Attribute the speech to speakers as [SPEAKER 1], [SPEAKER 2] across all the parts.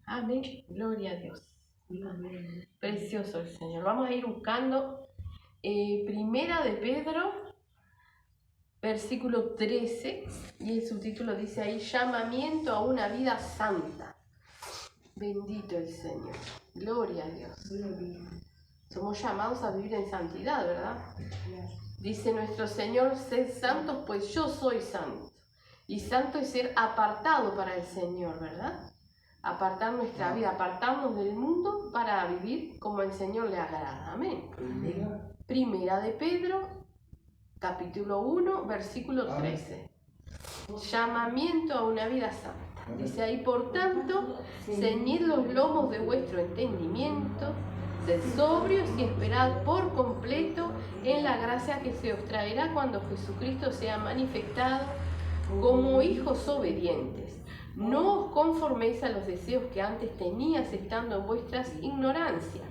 [SPEAKER 1] Amén. Gloria a Dios. Precioso el Señor. Vamos a ir buscando Primera de Pedro, versículo 13, y el subtítulo dice ahí, llamamiento a una vida santa. Bendito el Señor. Gloria a Dios. Somos llamados a vivir en santidad, ¿verdad? Dice nuestro Señor, sed santos, pues yo soy santo. Y santo es ser apartado para el Señor, ¿verdad? Apartar nuestra vida, apartarnos del mundo para vivir como el Señor le agrada. Amén. Primera de Pedro, capítulo 1, versículo 13. Llamamiento a una vida santa. Dice ahí, por tanto, ceñid los lomos de vuestro entendimiento, sed sobrios y esperad por completo en la gracia que se os traerá cuando Jesucristo sea manifestado como hijos obedientes. No os conforméis a los deseos que antes tenías estando en vuestras ignorancias,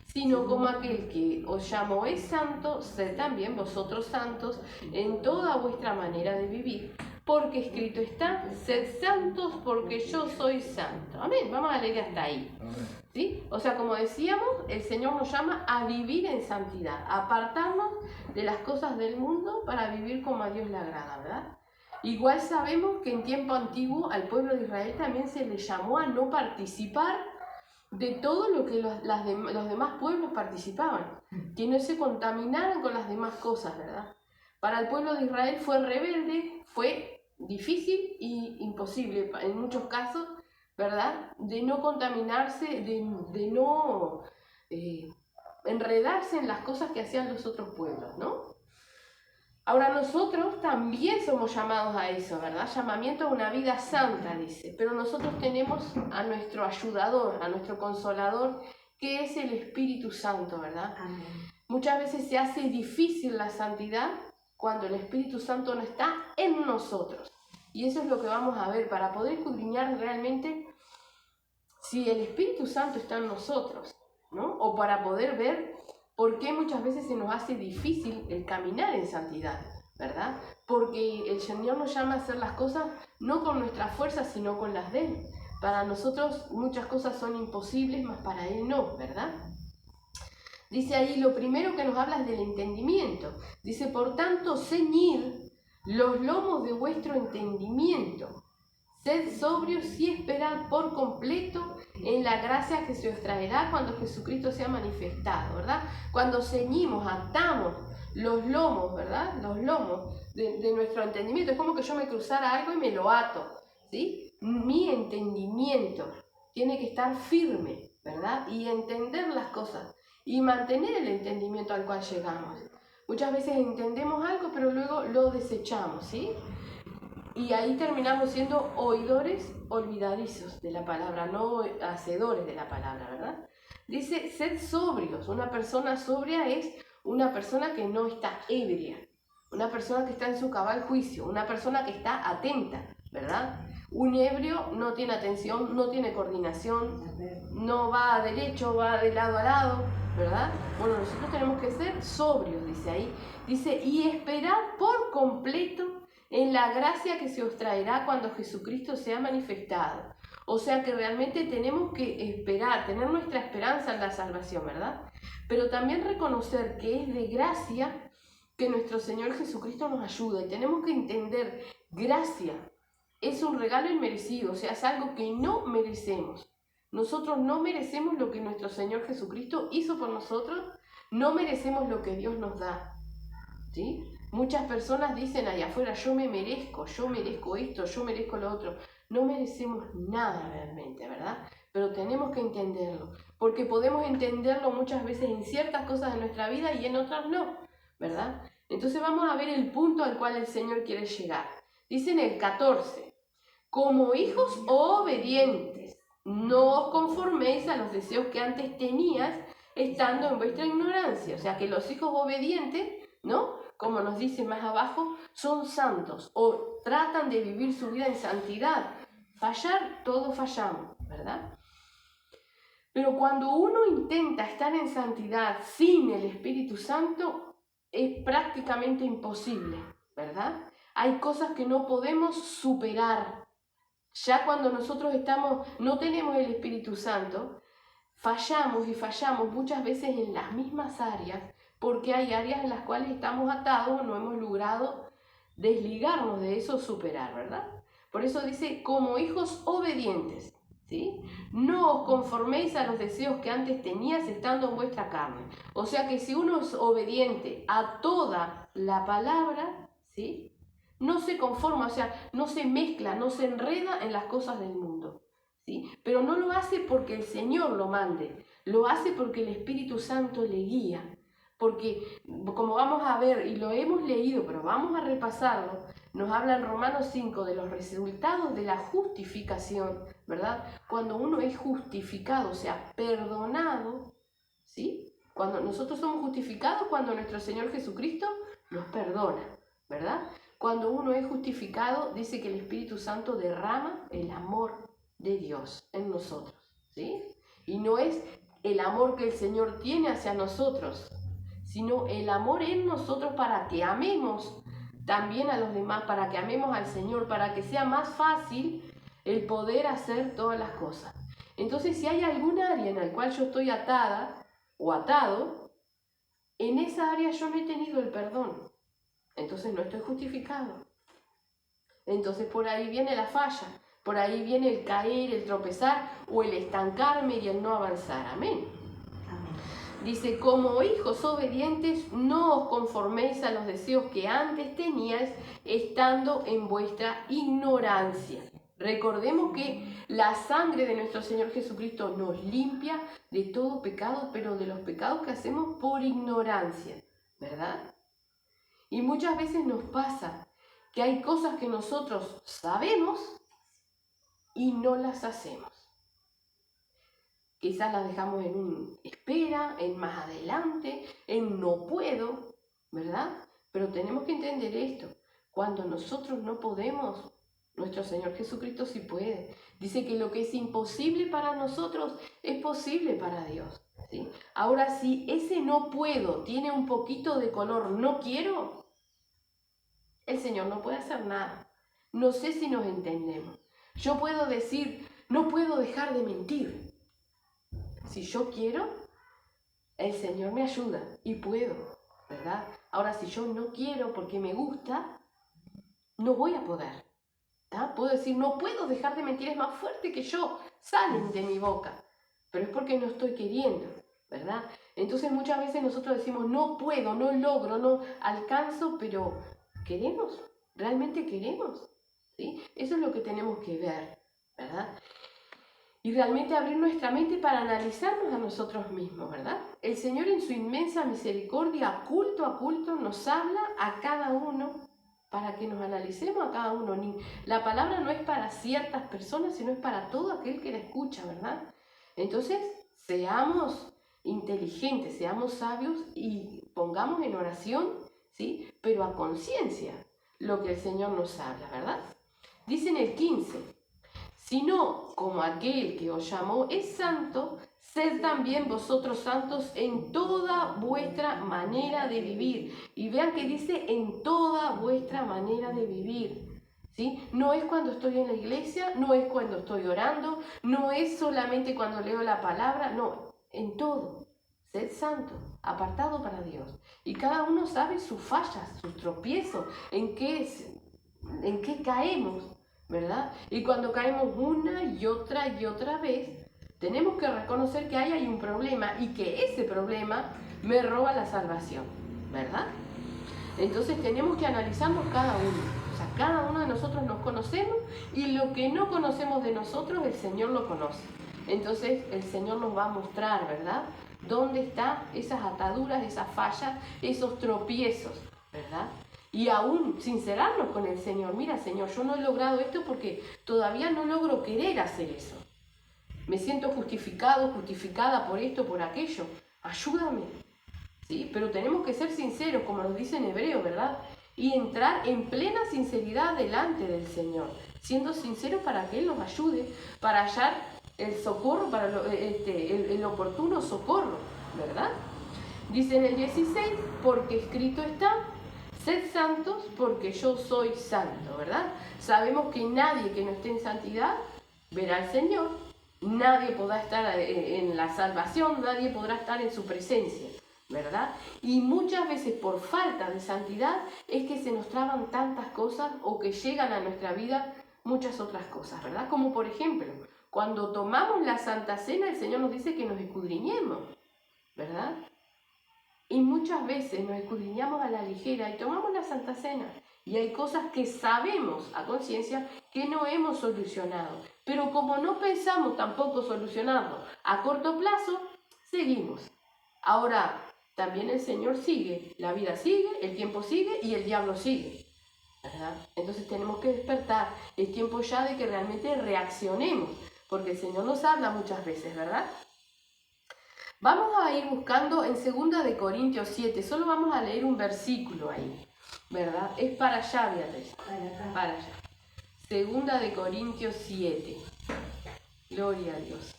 [SPEAKER 1] sino como aquel que os llamó es santo, sed también vosotros santos en toda vuestra manera de vivir. Porque escrito está, sed santos porque yo soy santo. Amén. Vamos a leer hasta ahí. ¿Sí? O sea, como decíamos, el Señor nos llama a vivir en santidad, a apartarnos de las cosas del mundo para vivir como a Dios le agrada, ¿verdad? Igual sabemos que en tiempo antiguo al pueblo de Israel también se le llamó a no participar de todo lo que los demás pueblos participaban, que no se contaminaran con las demás cosas, ¿verdad? Para el pueblo de Israel fue rebelde, fue difícil e imposible en muchos casos, ¿verdad? De no contaminarse, de no enredarse en las cosas que hacían los otros pueblos, ¿no? Ahora nosotros también somos llamados a eso, ¿verdad? Llamamiento a una vida santa, dice. Pero nosotros tenemos a nuestro ayudador, a nuestro consolador, que es el Espíritu Santo, ¿verdad? Amén. Muchas veces se hace difícil la santidad cuando el Espíritu Santo no está en nosotros. Y eso es lo que vamos a ver para poder escudriñar realmente si el Espíritu Santo está en nosotros, ¿no? O para poder ver por qué muchas veces se nos hace difícil el caminar en santidad, ¿verdad? Porque el Señor nos llama a hacer las cosas no con nuestras fuerzas, sino con las de Él. Para nosotros muchas cosas son imposibles, mas para Él no, ¿verdad? Dice ahí, lo primero que nos habla es del entendimiento. Dice, por tanto, ceñid los lomos de vuestro entendimiento. Sed sobrios y esperad por completo en la gracia que se os traerá cuando Jesucristo sea manifestado, ¿verdad? Cuando ceñimos, atamos los lomos, ¿verdad? Los lomos de nuestro entendimiento. Es como que yo me cruzara algo y me lo ato, ¿sí? Mi entendimiento tiene que estar firme, ¿verdad? Y entender las cosas y mantener el entendimiento al cual llegamos. Muchas veces entendemos algo, pero luego lo desechamos, ¿sí? Y ahí terminamos siendo oidores olvidadizos de la palabra, no hacedores de la palabra, ¿verdad? Dice, sed sobrios. Una persona sobria es una persona que no está ebria, una persona que está en su cabal juicio, una persona que está atenta, ¿verdad? Un ebrio no tiene atención, no tiene coordinación, no va derecho, va de lado a lado, ¿verdad? Bueno, nosotros tenemos que ser sobrios, dice ahí. Dice, y esperar por completo en la gracia que se os traerá cuando Jesucristo sea manifestado. O sea que realmente tenemos que esperar, tener nuestra esperanza en la salvación, ¿verdad? Pero también reconocer que es de gracia que nuestro Señor Jesucristo nos ayuda. Y tenemos que entender, gracia es un regalo inmerecido, o sea, es algo que no merecemos. Nosotros no merecemos lo que nuestro Señor Jesucristo hizo por nosotros, no merecemos lo que Dios nos da, ¿sí? Muchas personas dicen allá afuera, yo merezco esto, yo merezco lo otro. No merecemos nada realmente, ¿verdad? Pero tenemos que entenderlo, porque podemos entenderlo muchas veces en ciertas cosas de nuestra vida y en otras no, ¿verdad? Entonces vamos a ver el punto al cual el Señor quiere llegar. Dice en el 14, como hijos obedientes, no os conforméis a los deseos que antes tenías estando en vuestra ignorancia. O sea que los hijos obedientes, ¿no? Como nos dice más abajo, son santos o tratan de vivir su vida en santidad. Fallar, todos fallamos, ¿verdad? Pero cuando uno intenta estar en santidad sin el Espíritu Santo, es prácticamente imposible, ¿verdad? Hay cosas que no podemos superar, Ya cuando nosotros no tenemos el Espíritu Santo, fallamos y fallamos muchas veces en las mismas áreas, porque hay áreas en las cuales estamos atados, no hemos logrado desligarnos de eso, superar, ¿verdad? Por eso dice, como hijos obedientes, ¿sí? No os conforméis a los deseos que antes tenías estando en vuestra carne. O sea que si uno es obediente a toda la palabra, ¿sí? No se conforma, o sea, no se mezcla, no se enreda en las cosas del mundo, ¿sí? Pero no lo hace porque el Señor lo mande, lo hace porque el Espíritu Santo le guía. Porque, como vamos a ver, y lo hemos leído, pero vamos a repasarlo, nos habla en Romanos 5 de los resultados de la justificación, ¿verdad? Cuando uno es justificado, o sea, perdonado, ¿sí? Cuando nosotros somos justificados, cuando nuestro Señor Jesucristo nos perdona, ¿verdad? Cuando uno es justificado, dice que el Espíritu Santo derrama el amor de Dios en nosotros, ¿sí? Y no es el amor que el Señor tiene hacia nosotros, sino el amor en nosotros para que amemos también a los demás, para que amemos al Señor, para que sea más fácil el poder hacer todas las cosas. Entonces, si hay algún área en la cual yo estoy atada o atado, en esa área yo no he tenido el perdón. Entonces no estoy justificado. Entonces por ahí viene la falla, por ahí viene el caer, el tropezar o el estancarme y el no avanzar. Amén. Dice, como hijos obedientes, no os conforméis a los deseos que antes teníais estando en vuestra ignorancia. Recordemos que la sangre de nuestro Señor Jesucristo nos limpia de todo pecado, pero de los pecados que hacemos por ignorancia, ¿verdad? Y muchas veces nos pasa que hay cosas que nosotros sabemos y no las hacemos. Quizás las dejamos en un espera, en más adelante, en no puedo, ¿verdad? Pero tenemos que entender esto. Cuando nosotros no podemos, nuestro Señor Jesucristo sí puede. Dice que lo que es imposible para nosotros es posible para Dios, ¿sí? Ahora, si ese no puedo tiene un poquito de color no quiero, el Señor no puede hacer nada. No sé si nos entendemos. Yo puedo decir, no puedo dejar de mentir. Si yo quiero, el Señor me ayuda y puedo, ¿verdad? Ahora, si yo no quiero porque me gusta, no voy a poder, ¿tá? Puedo decir, no puedo dejar de mentir, es más fuerte que yo, salen de mi boca, pero es porque no estoy queriendo, ¿verdad? Entonces muchas veces nosotros decimos, no puedo, no logro, no alcanzo, pero ¿queremos? ¿Realmente queremos? ¿Sí? Eso es lo que tenemos que ver, ¿verdad? Y realmente abrir nuestra mente para analizarnos a nosotros mismos, ¿verdad? El Señor en su inmensa misericordia, culto a culto, nos habla a cada uno para que nos analicemos a cada uno. La palabra no es para ciertas personas, sino es para todo aquel que la escucha, ¿verdad? Entonces, seamos inteligentes, seamos sabios y pongamos en oración, ¿sí? Pero a conciencia lo que el Señor nos habla, ¿verdad? Dice en el 15, sino como aquel que os llamó es santo, sed también vosotros santos en toda vuestra manera de vivir. Y vean que dice en toda vuestra manera de vivir, ¿sí? No es cuando estoy en la iglesia, no es cuando estoy orando, no es solamente cuando leo la palabra, no, en todo. Sed santo, apartado para Dios. Y cada uno sabe sus fallas, sus tropiezos, en qué caemos, ¿verdad? Y cuando caemos una y otra vez, tenemos que reconocer que ahí hay un problema y que ese problema me roba la salvación, ¿verdad? Entonces tenemos que analizarnos cada uno. O sea, cada uno de nosotros nos conocemos y lo que no conocemos de nosotros, el Señor lo conoce. Entonces el Señor nos va a mostrar, ¿verdad? Dónde están esas ataduras, esas fallas, esos tropiezos, ¿verdad? Y aún sincerarnos con el Señor. Mira, Señor, yo no he logrado esto porque todavía no logro querer hacer eso. Me siento justificado, justificada por esto, por aquello. Ayúdame. ¿Sí? Pero tenemos que ser sinceros, como nos dice en Hebreo, ¿verdad? Y entrar en plena sinceridad delante del Señor, siendo sinceros para que Él nos ayude, para hallar el socorro, para el oportuno socorro, ¿verdad? Dice en el 16, porque escrito está, sed santos porque yo soy santo, ¿verdad? Sabemos que nadie que no esté en santidad verá al Señor, nadie podrá estar en la salvación, nadie podrá estar en su presencia, ¿verdad? Y muchas veces por falta de santidad es que se nos traban tantas cosas o que llegan a nuestra vida muchas otras cosas, ¿verdad? Como por ejemplo, cuando tomamos la Santa Cena, el Señor nos dice que nos escudriñemos, ¿verdad? Y muchas veces nos escudriñamos a la ligera y tomamos la Santa Cena. Y hay cosas que sabemos a conciencia que no hemos solucionado. Pero como no pensamos tampoco solucionarlo a corto plazo, seguimos. Ahora, también el Señor sigue, la vida sigue, el tiempo sigue y el diablo sigue, ¿verdad? Entonces tenemos que despertar. Es tiempo ya de que realmente reaccionemos, porque el Señor nos habla muchas veces, ¿verdad? Vamos a ir buscando en 2 de Corintios 7, solo vamos a leer un versículo ahí, ¿verdad? Es para allá, Beatriz, para allá. 2 de Corintios 7, gloria a Dios.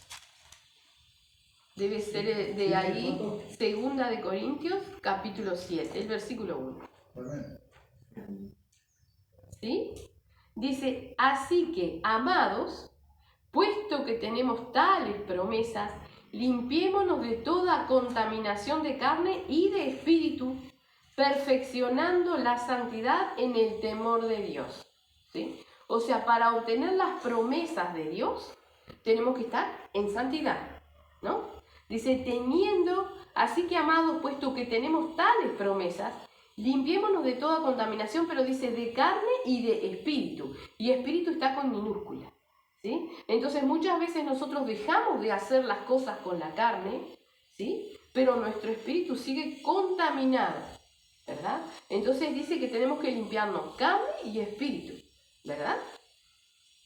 [SPEAKER 1] Debe ser de ahí, 2 de Corintios, capítulo 7, el versículo 1. ¿Sí? Dice, así que, amados, puesto que tenemos tales promesas, limpiémonos de toda contaminación de carne y de espíritu, perfeccionando la santidad en el temor de Dios. ¿Sí? O sea, para obtener las promesas de Dios, tenemos que estar en santidad, ¿no? Dice, así que amados, puesto que tenemos tales promesas, limpiémonos de toda contaminación, pero dice de carne y de espíritu. Y espíritu está con minúscula. ¿Sí? Entonces muchas veces nosotros dejamos de hacer las cosas con la carne, ¿sí? Pero nuestro espíritu sigue contaminado, ¿verdad? Entonces dice que tenemos que limpiarnos carne y espíritu, ¿verdad?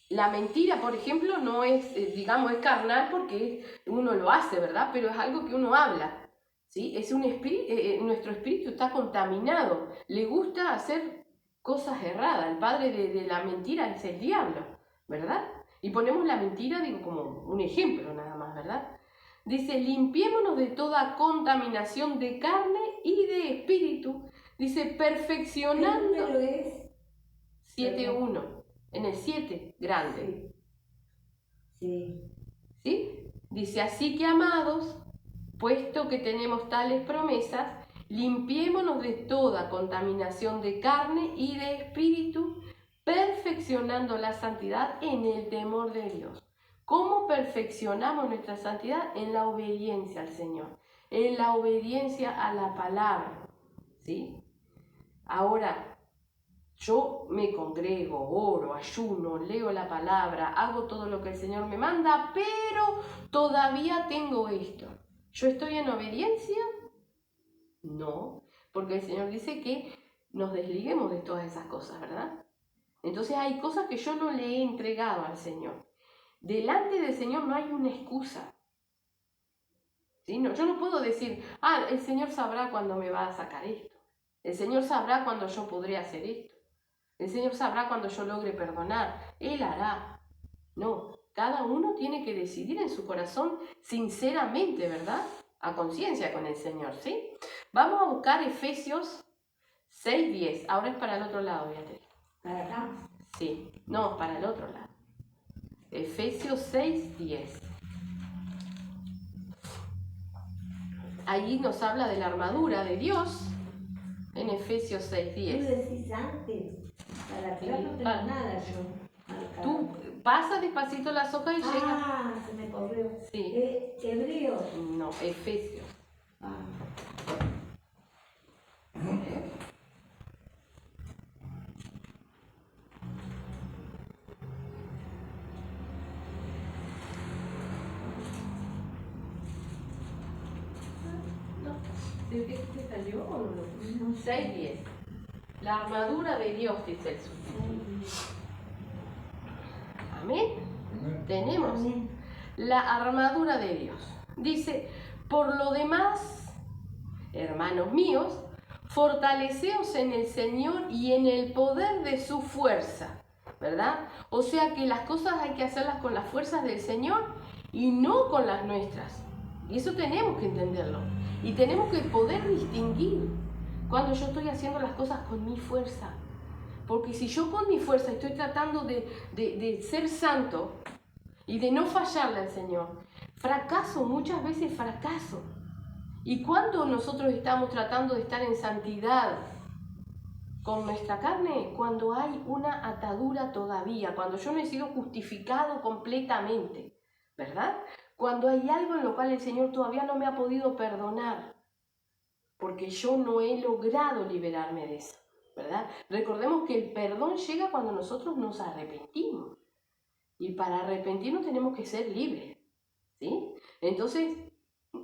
[SPEAKER 1] La mentira, por ejemplo, no es, digamos, es carnal porque uno lo hace, ¿verdad? Pero es algo que uno habla, ¿sí? Es un nuestro espíritu está contaminado, le gusta hacer cosas erradas. El padre de la mentira es el diablo, ¿verdad? Y ponemos la mentira, digo, como un ejemplo nada más, ¿verdad? Dice, limpiémonos de toda contaminación de carne y de espíritu. Dice, perfeccionando...
[SPEAKER 2] ¿Qué número es?
[SPEAKER 1] 7.1, en el 7, grande.
[SPEAKER 2] Sí.
[SPEAKER 1] ¿Sí? Dice, así que amados, puesto que tenemos tales promesas, limpiémonos de toda contaminación de carne y de espíritu, perfeccionando la santidad en el temor de Dios. ¿Cómo perfeccionamos nuestra santidad? En la obediencia al Señor, en la obediencia a la palabra, ¿sí? Ahora, yo me congrego, oro, ayuno, leo la palabra, hago todo lo que el Señor me manda, pero todavía tengo esto. ¿Yo estoy en obediencia? No, porque el Señor dice que nos desliguemos de todas esas cosas, ¿verdad? Entonces hay cosas que yo no le he entregado al Señor. Delante del Señor no hay una excusa. ¿Sí? No, yo no puedo decir, el Señor sabrá cuándo me va a sacar esto. El Señor sabrá cuándo yo podré hacer esto. El Señor sabrá cuándo yo logre perdonar. Él hará. No, cada uno tiene que decidir en su corazón sinceramente, ¿verdad? A conciencia con el Señor, ¿sí? Vamos a buscar Efesios 6:10. Ahora es para el otro lado, Beatriz.
[SPEAKER 2] ¿Para acá?
[SPEAKER 1] Sí, no, para el otro lado. Efesios 6:10. Allí nos habla de la armadura de Dios en Efesios
[SPEAKER 2] Tú
[SPEAKER 1] 6:10.
[SPEAKER 2] decís antes. Para acá no tengo nada yo.
[SPEAKER 1] Tú pasa despacito las hojas y llega.
[SPEAKER 2] Se me corrió.
[SPEAKER 1] Sí.
[SPEAKER 2] Hebreos.
[SPEAKER 1] No, Efesios. ¿Te salió o no? 6:10. La armadura de Dios, dice el subtítulo. Amén. Tenemos la armadura de Dios. Dice, por lo demás, hermanos míos, fortaleceos en el Señor y en el poder de su fuerza, ¿verdad? O sea que las cosas hay que hacerlas con las fuerzas del Señor y no con las nuestras. Y eso tenemos que entenderlo. Y tenemos que poder distinguir cuando yo estoy haciendo las cosas con mi fuerza. Porque si yo con mi fuerza estoy tratando de ser santo y de no fallarle al Señor, fracaso, muchas veces fracaso. Y cuando nosotros estamos tratando de estar en santidad con nuestra carne, cuando hay una atadura todavía, cuando yo no he sido justificado completamente, ¿verdad? Cuando hay algo en lo cual el Señor todavía no me ha podido perdonar, porque yo no he logrado liberarme de eso, ¿verdad? Recordemos que el perdón llega cuando nosotros nos arrepentimos. Y para arrepentirnos tenemos que ser libres, ¿sí? Entonces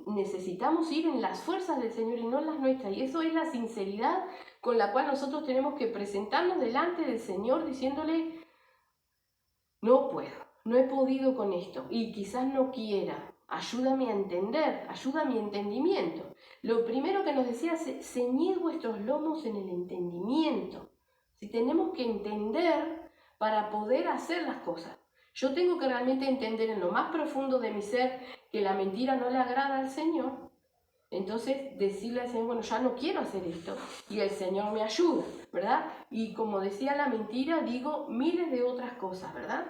[SPEAKER 1] necesitamos ir en las fuerzas del Señor y no en las nuestras. Y eso es la sinceridad con la cual nosotros tenemos que presentarnos delante del Señor diciéndole, no puedo, no he podido con esto y quizás no quiera. Ayúdame a entender, ayuda a mi entendimiento. Lo primero que nos decía es ceñid vuestros lomos en el entendimiento. Si tenemos que entender para poder hacer las cosas. Yo tengo que realmente entender en lo más profundo de mi ser que la mentira no le agrada al Señor. Entonces decirle al Señor, bueno, ya no quiero hacer esto y el Señor me ayuda, ¿verdad? Y como decía la mentira, digo miles de otras cosas, ¿verdad?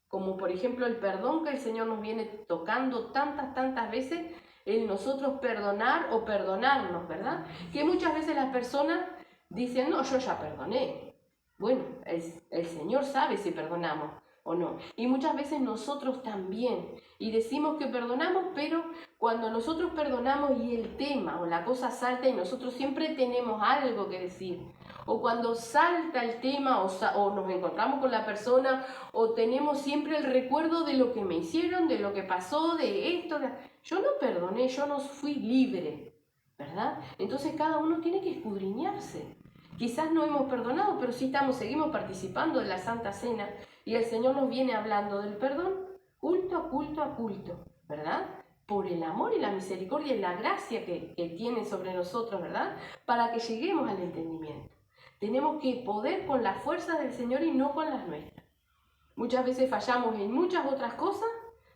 [SPEAKER 1] Como por ejemplo el perdón que el Señor nos viene tocando tantas veces, el nosotros perdonar o perdonarnos, ¿verdad? Que muchas veces las personas dicen, no, yo ya perdoné. Bueno, el Señor sabe si perdonamos o no. Y muchas veces nosotros también. Y decimos que perdonamos, pero cuando nosotros perdonamos y el tema o la cosa salta y nosotros siempre tenemos algo que decir, o cuando salta el tema o nos encontramos con la persona o tenemos siempre el recuerdo de lo que me hicieron, de lo que pasó, de esto, yo no perdoné, yo no fui libre, ¿verdad? Entonces cada uno tiene que escudriñarse. Quizás no hemos perdonado, pero sí seguimos participando de la Santa Cena y el Señor nos viene hablando del perdón culto a culto a culto, ¿verdad? Por el amor y la misericordia y la gracia que tiene sobre nosotros, ¿verdad? Para que lleguemos al entendimiento. Tenemos que poder con las fuerzas del Señor y no con las nuestras. Muchas veces fallamos en muchas otras cosas,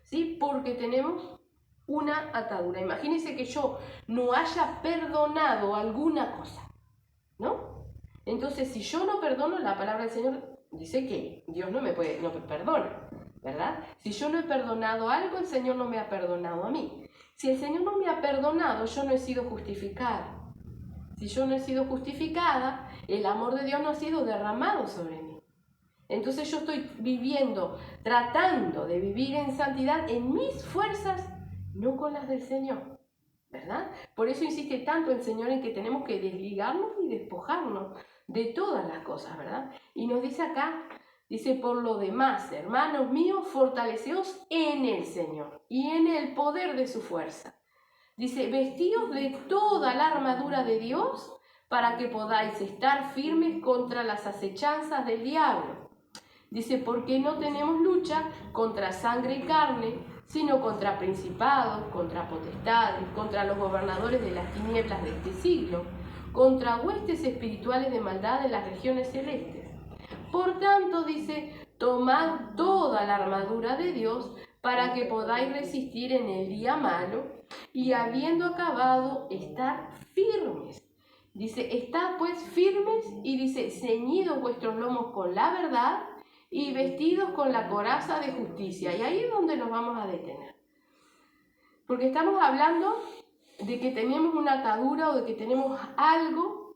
[SPEAKER 1] ¿sí? Porque tenemos una atadura. Imagínense que yo no haya perdonado alguna cosa, ¿no? Entonces, si yo no perdono, la palabra del Señor dice que Dios no me perdona, ¿verdad? Si yo no he perdonado algo, el Señor no me ha perdonado a mí. Si el Señor no me ha perdonado, yo no he sido justificada. Si yo no he sido justificada, el amor de Dios no ha sido derramado sobre mí. Entonces yo estoy viviendo, tratando de vivir en santidad en mis fuerzas, no con las del Señor, ¿verdad? Por eso insiste tanto el Señor en que tenemos que desligarnos y despojarnos de todas las cosas, ¿verdad? Y nos dice acá, dice, por lo demás, hermanos míos, fortaleceos en el Señor y en el poder de su fuerza. Dice, vestíos de toda la armadura de Dios para que podáis estar firmes contra las acechanzas del diablo. Dice, porque no tenemos lucha contra sangre y carne, sino contra principados, contra potestades, contra los gobernadores de las tinieblas de este siglo, contra huestes espirituales de maldad en las regiones celestes. Por tanto, dice, tomad toda la armadura de Dios para que podáis resistir en el día malo y habiendo acabado, estar firmes. Dice, estad pues firmes y dice, ceñidos vuestros lomos con la verdad y vestidos con la coraza de justicia. Y ahí es donde nos vamos a detener. Porque estamos hablando de que tenemos una atadura o de que tenemos algo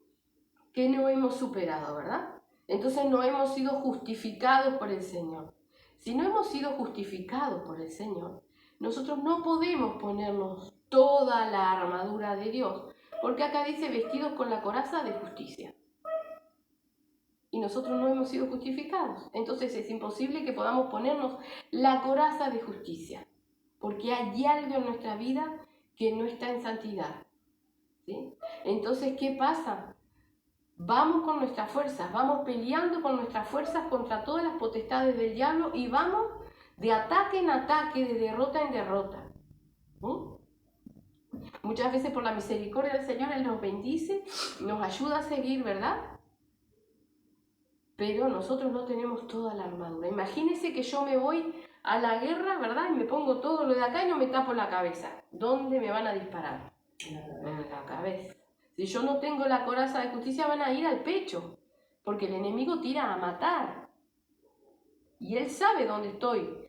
[SPEAKER 1] que no hemos superado, ¿verdad? Entonces no hemos sido justificados por el Señor. Si no hemos sido justificados por el Señor, nosotros no podemos ponernos toda la armadura de Dios, porque acá dice vestidos con la coraza de justicia. Y nosotros no hemos sido justificados. Entonces es imposible que podamos ponernos la coraza de justicia, porque hay algo en nuestra vida que no está en santidad, ¿sí? Entonces, ¿qué pasa? Vamos con nuestras fuerzas, vamos peleando con nuestras fuerzas contra todas las potestades del diablo y vamos de ataque en ataque, de derrota en derrota. Muchas veces por la misericordia del Señor Él nos bendice, nos ayuda a seguir, ¿verdad? Pero nosotros no tenemos toda la armadura. Imagínense que yo me voy a la guerra, ¿verdad? Y me pongo todo lo de acá y no me tapo la cabeza. ¿Dónde me van a disparar? En la cabeza. Si yo no tengo la coraza de justicia, van a ir al pecho, porque el enemigo tira a matar. Y él sabe dónde estoy.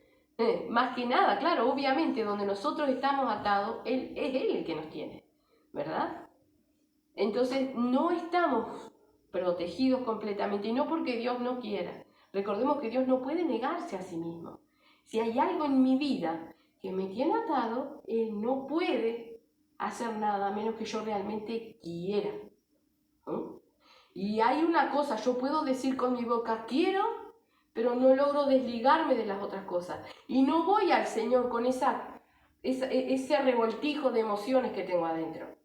[SPEAKER 1] Más que nada, claro, obviamente, donde nosotros estamos atados, es él el que nos tiene, ¿verdad? Entonces, no estamos protegidos completamente, y no porque Dios no quiera. Recordemos que Dios no puede negarse a sí mismo. Si hay algo en mi vida que me tiene atado, Él no puede hacer nada a menos que yo realmente quiera. Y hay una cosa, yo puedo decir con mi boca quiero, pero no logro desligarme de las otras cosas. Y no voy al Señor con ese revoltijo de emociones que tengo adentro.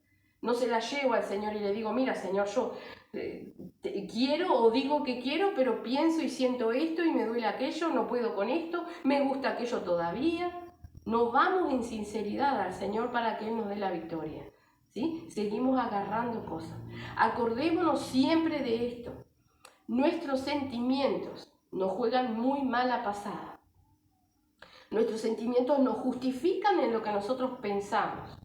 [SPEAKER 1] No se la llevo al Señor y le digo, mira Señor, yo quiero o digo que quiero, pero pienso y siento esto y me duele aquello, no puedo con esto, me gusta aquello todavía. No vamos en sinceridad al Señor para que Él nos dé la victoria, ¿sí? Seguimos agarrando cosas. Acordémonos siempre de esto. Nuestros sentimientos nos juegan muy mala pasada. Nuestros sentimientos nos justifican en lo que nosotros pensamos.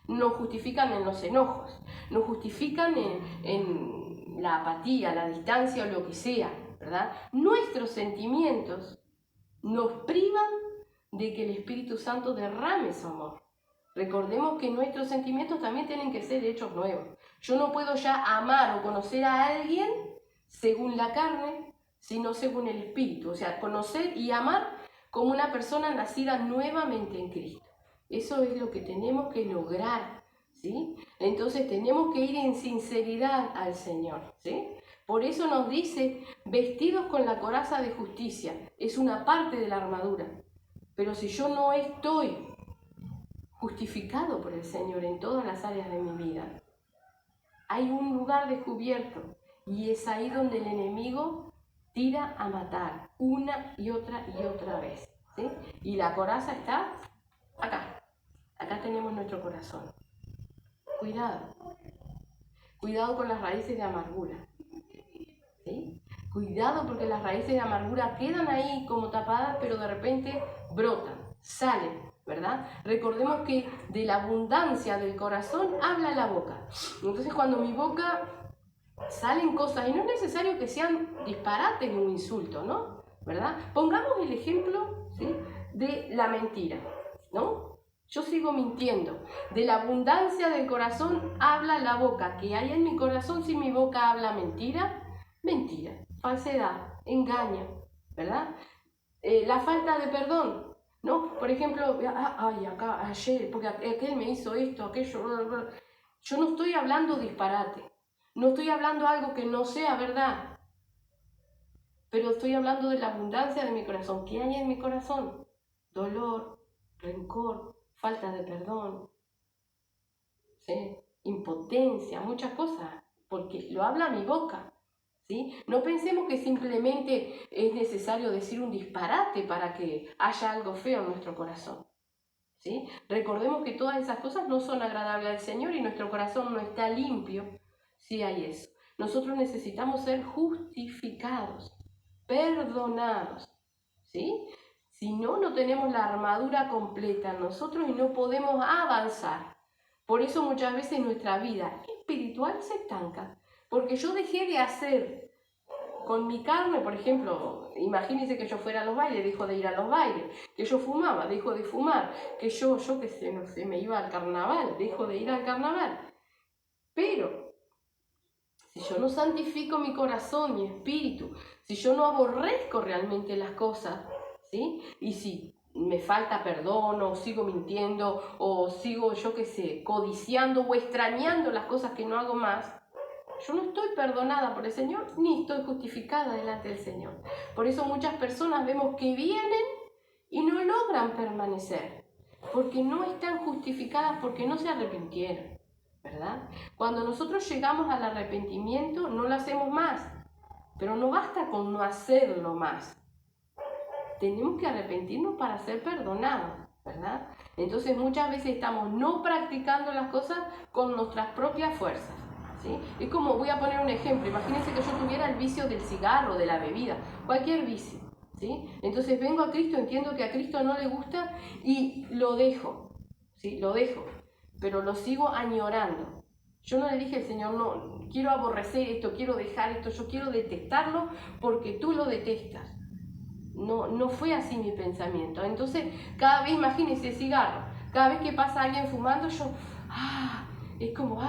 [SPEAKER 1] Nos justifican en los enojos, nos justifican en la apatía, la distancia o lo que sea, ¿verdad? Nuestros sentimientos nos privan de que el Espíritu Santo derrame su amor. Recordemos que nuestros sentimientos también tienen que ser hechos nuevos. Yo no puedo ya amar o conocer a alguien según la carne, sino según el Espíritu. O sea, conocer y amar como una persona nacida nuevamente en Cristo. Eso es lo que tenemos que lograr, ¿sí? Entonces tenemos que ir en sinceridad al Señor, ¿sí? Por eso nos dice, vestidos con la coraza de justicia. Es una parte de la armadura. Pero si yo no estoy justificado por el Señor en todas las áreas de mi vida, hay un lugar descubierto y es ahí donde el enemigo tira a matar una y otra vez, ¿sí? Y la coraza está acá. Acá tenemos nuestro corazón. Cuidado. Cuidado con las raíces de amargura, ¿sí? Cuidado porque las raíces de amargura quedan ahí como tapadas, pero de repente brotan, salen, ¿verdad? Recordemos que de la abundancia del corazón habla la boca. Entonces cuando mi boca salen cosas, y no es necesario que sean disparates ni un insulto, ¿no? ¿Verdad? Pongamos el ejemplo, ¿sí?, de la mentira, ¿no? Yo sigo mintiendo. De la abundancia del corazón habla la boca. ¿Qué hay en mi corazón si mi boca habla mentira? Mentira, falsedad, engaño, ¿verdad? La falta de perdón, ¿no? Por ejemplo, ayer, porque aquel me hizo esto, aquello. Yo no estoy hablando disparate. No estoy hablando algo que no sea verdad. Pero estoy hablando de la abundancia de mi corazón. ¿Qué hay en mi corazón? Dolor, rencor, falta de perdón, ¿sí?, impotencia, muchas cosas, porque lo habla mi boca, ¿sí? No pensemos que simplemente es necesario decir un disparate para que haya algo feo en nuestro corazón, ¿sí? Recordemos que todas esas cosas no son agradables al Señor y nuestro corazón no está limpio si hay eso. Nosotros necesitamos ser justificados, perdonados, ¿sí? Si no, no tenemos la armadura completa en nosotros y no podemos avanzar. Por eso muchas veces nuestra vida espiritual se estanca. Porque yo dejé de hacer con mi carne, por ejemplo, imagínense que yo fuera a los bailes, dejo de ir a los bailes. Que yo fumaba, dejo de fumar. Que yo qué sé, no sé, me iba al carnaval, dejo de ir al carnaval. Pero si yo no santifico mi corazón, mi espíritu, si yo no aborrezco realmente las cosas, ¿sí?, y si me falta perdón, o sigo mintiendo, o sigo, yo qué sé, codiciando o extrañando las cosas que no hago más, yo no estoy perdonada por el Señor, ni estoy justificada delante del Señor. Por eso muchas personas vemos que vienen y no logran permanecer, porque no están justificadas, porque no se arrepintieron, ¿verdad? Cuando nosotros llegamos al arrepentimiento, no lo hacemos más, pero no basta con no hacerlo más. Tenemos que arrepentirnos para ser perdonados, ¿verdad? Entonces muchas veces estamos no practicando las cosas con nuestras propias fuerzas, ¿sí? Es como, voy a poner un ejemplo, imagínense que yo tuviera el vicio del cigarro, de la bebida, cualquier vicio, ¿sí? Entonces vengo a Cristo, entiendo que a Cristo no le gusta y lo dejo, ¿sí? Lo dejo, pero lo sigo añorando. Yo no le dije al Señor, no, quiero aborrecer esto, quiero dejar esto, yo quiero detestarlo porque tú lo detestas. No fue así mi pensamiento. Entonces, cada vez, imagínense el cigarro, cada vez que pasa alguien fumando, yo, es como,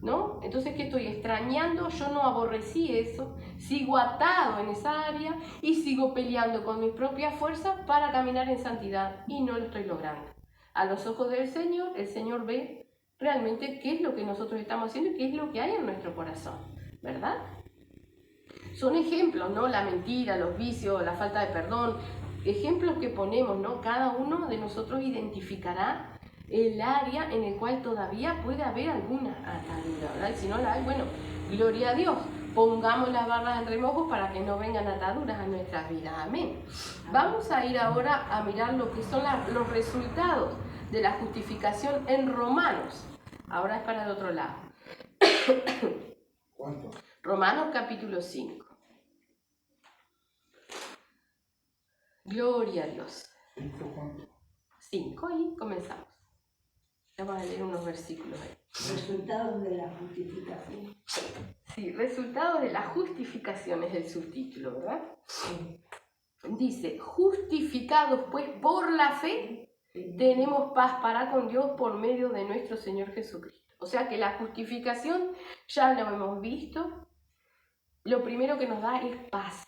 [SPEAKER 1] ¿no? Entonces, ¿qué estoy extrañando? Yo no aborrecí eso, sigo atado en esa área y sigo peleando con mis propias fuerzas para caminar en santidad y no lo estoy logrando. A los ojos del Señor, el Señor ve realmente qué es lo que nosotros estamos haciendo y qué es lo que hay en nuestro corazón, ¿verdad? Son ejemplos, ¿no? La mentira, los vicios, la falta de perdón, ejemplos que ponemos, ¿no? Cada uno de nosotros identificará el área en el cual todavía puede haber alguna atadura, ¿verdad? Y si no la hay, bueno, gloria a Dios, pongamos las barras en remojo para que no vengan ataduras a nuestras vidas, amén. Vamos a ir ahora a mirar lo que son los resultados de la justificación en Romanos. Ahora es para el otro lado.
[SPEAKER 3] ¿Cuánto?
[SPEAKER 1] Romanos capítulo 5. Gloria a Dios.
[SPEAKER 3] ¿Cinco cuánto?
[SPEAKER 1] 5 y comenzamos. Vamos a leer unos versículos ahí.
[SPEAKER 2] Resultados de la justificación.
[SPEAKER 1] Sí, resultados de la justificación es el subtítulo, ¿verdad?
[SPEAKER 2] Sí.
[SPEAKER 1] Dice, justificados pues por la fe, tenemos paz para con Dios por medio de nuestro Señor Jesucristo. O sea que la justificación, ya lo hemos visto, lo primero que nos da es paz.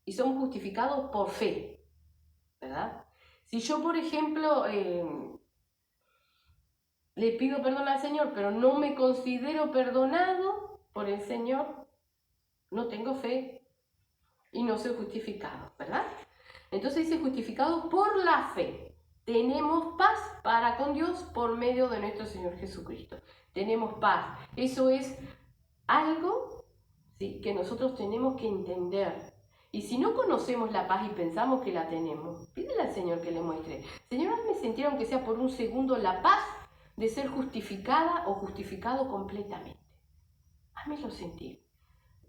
[SPEAKER 1] Y somos justificados por fe, ¿verdad? Si yo, por ejemplo, le pido perdón al Señor, pero no me considero perdonado por el Señor, no tengo fe y no soy justificado, ¿verdad? Entonces dice justificados por la fe. Tenemos paz para con Dios por medio de nuestro Señor Jesucristo. Tenemos paz. Eso es algo, ¿sí?, que nosotros tenemos que entender. Y si no conocemos la paz y pensamos que la tenemos, pídele al Señor que le muestre. Señor, hazme sentir, aunque sea por un segundo, la paz de ser justificada o justificado completamente. Házmelo sentir.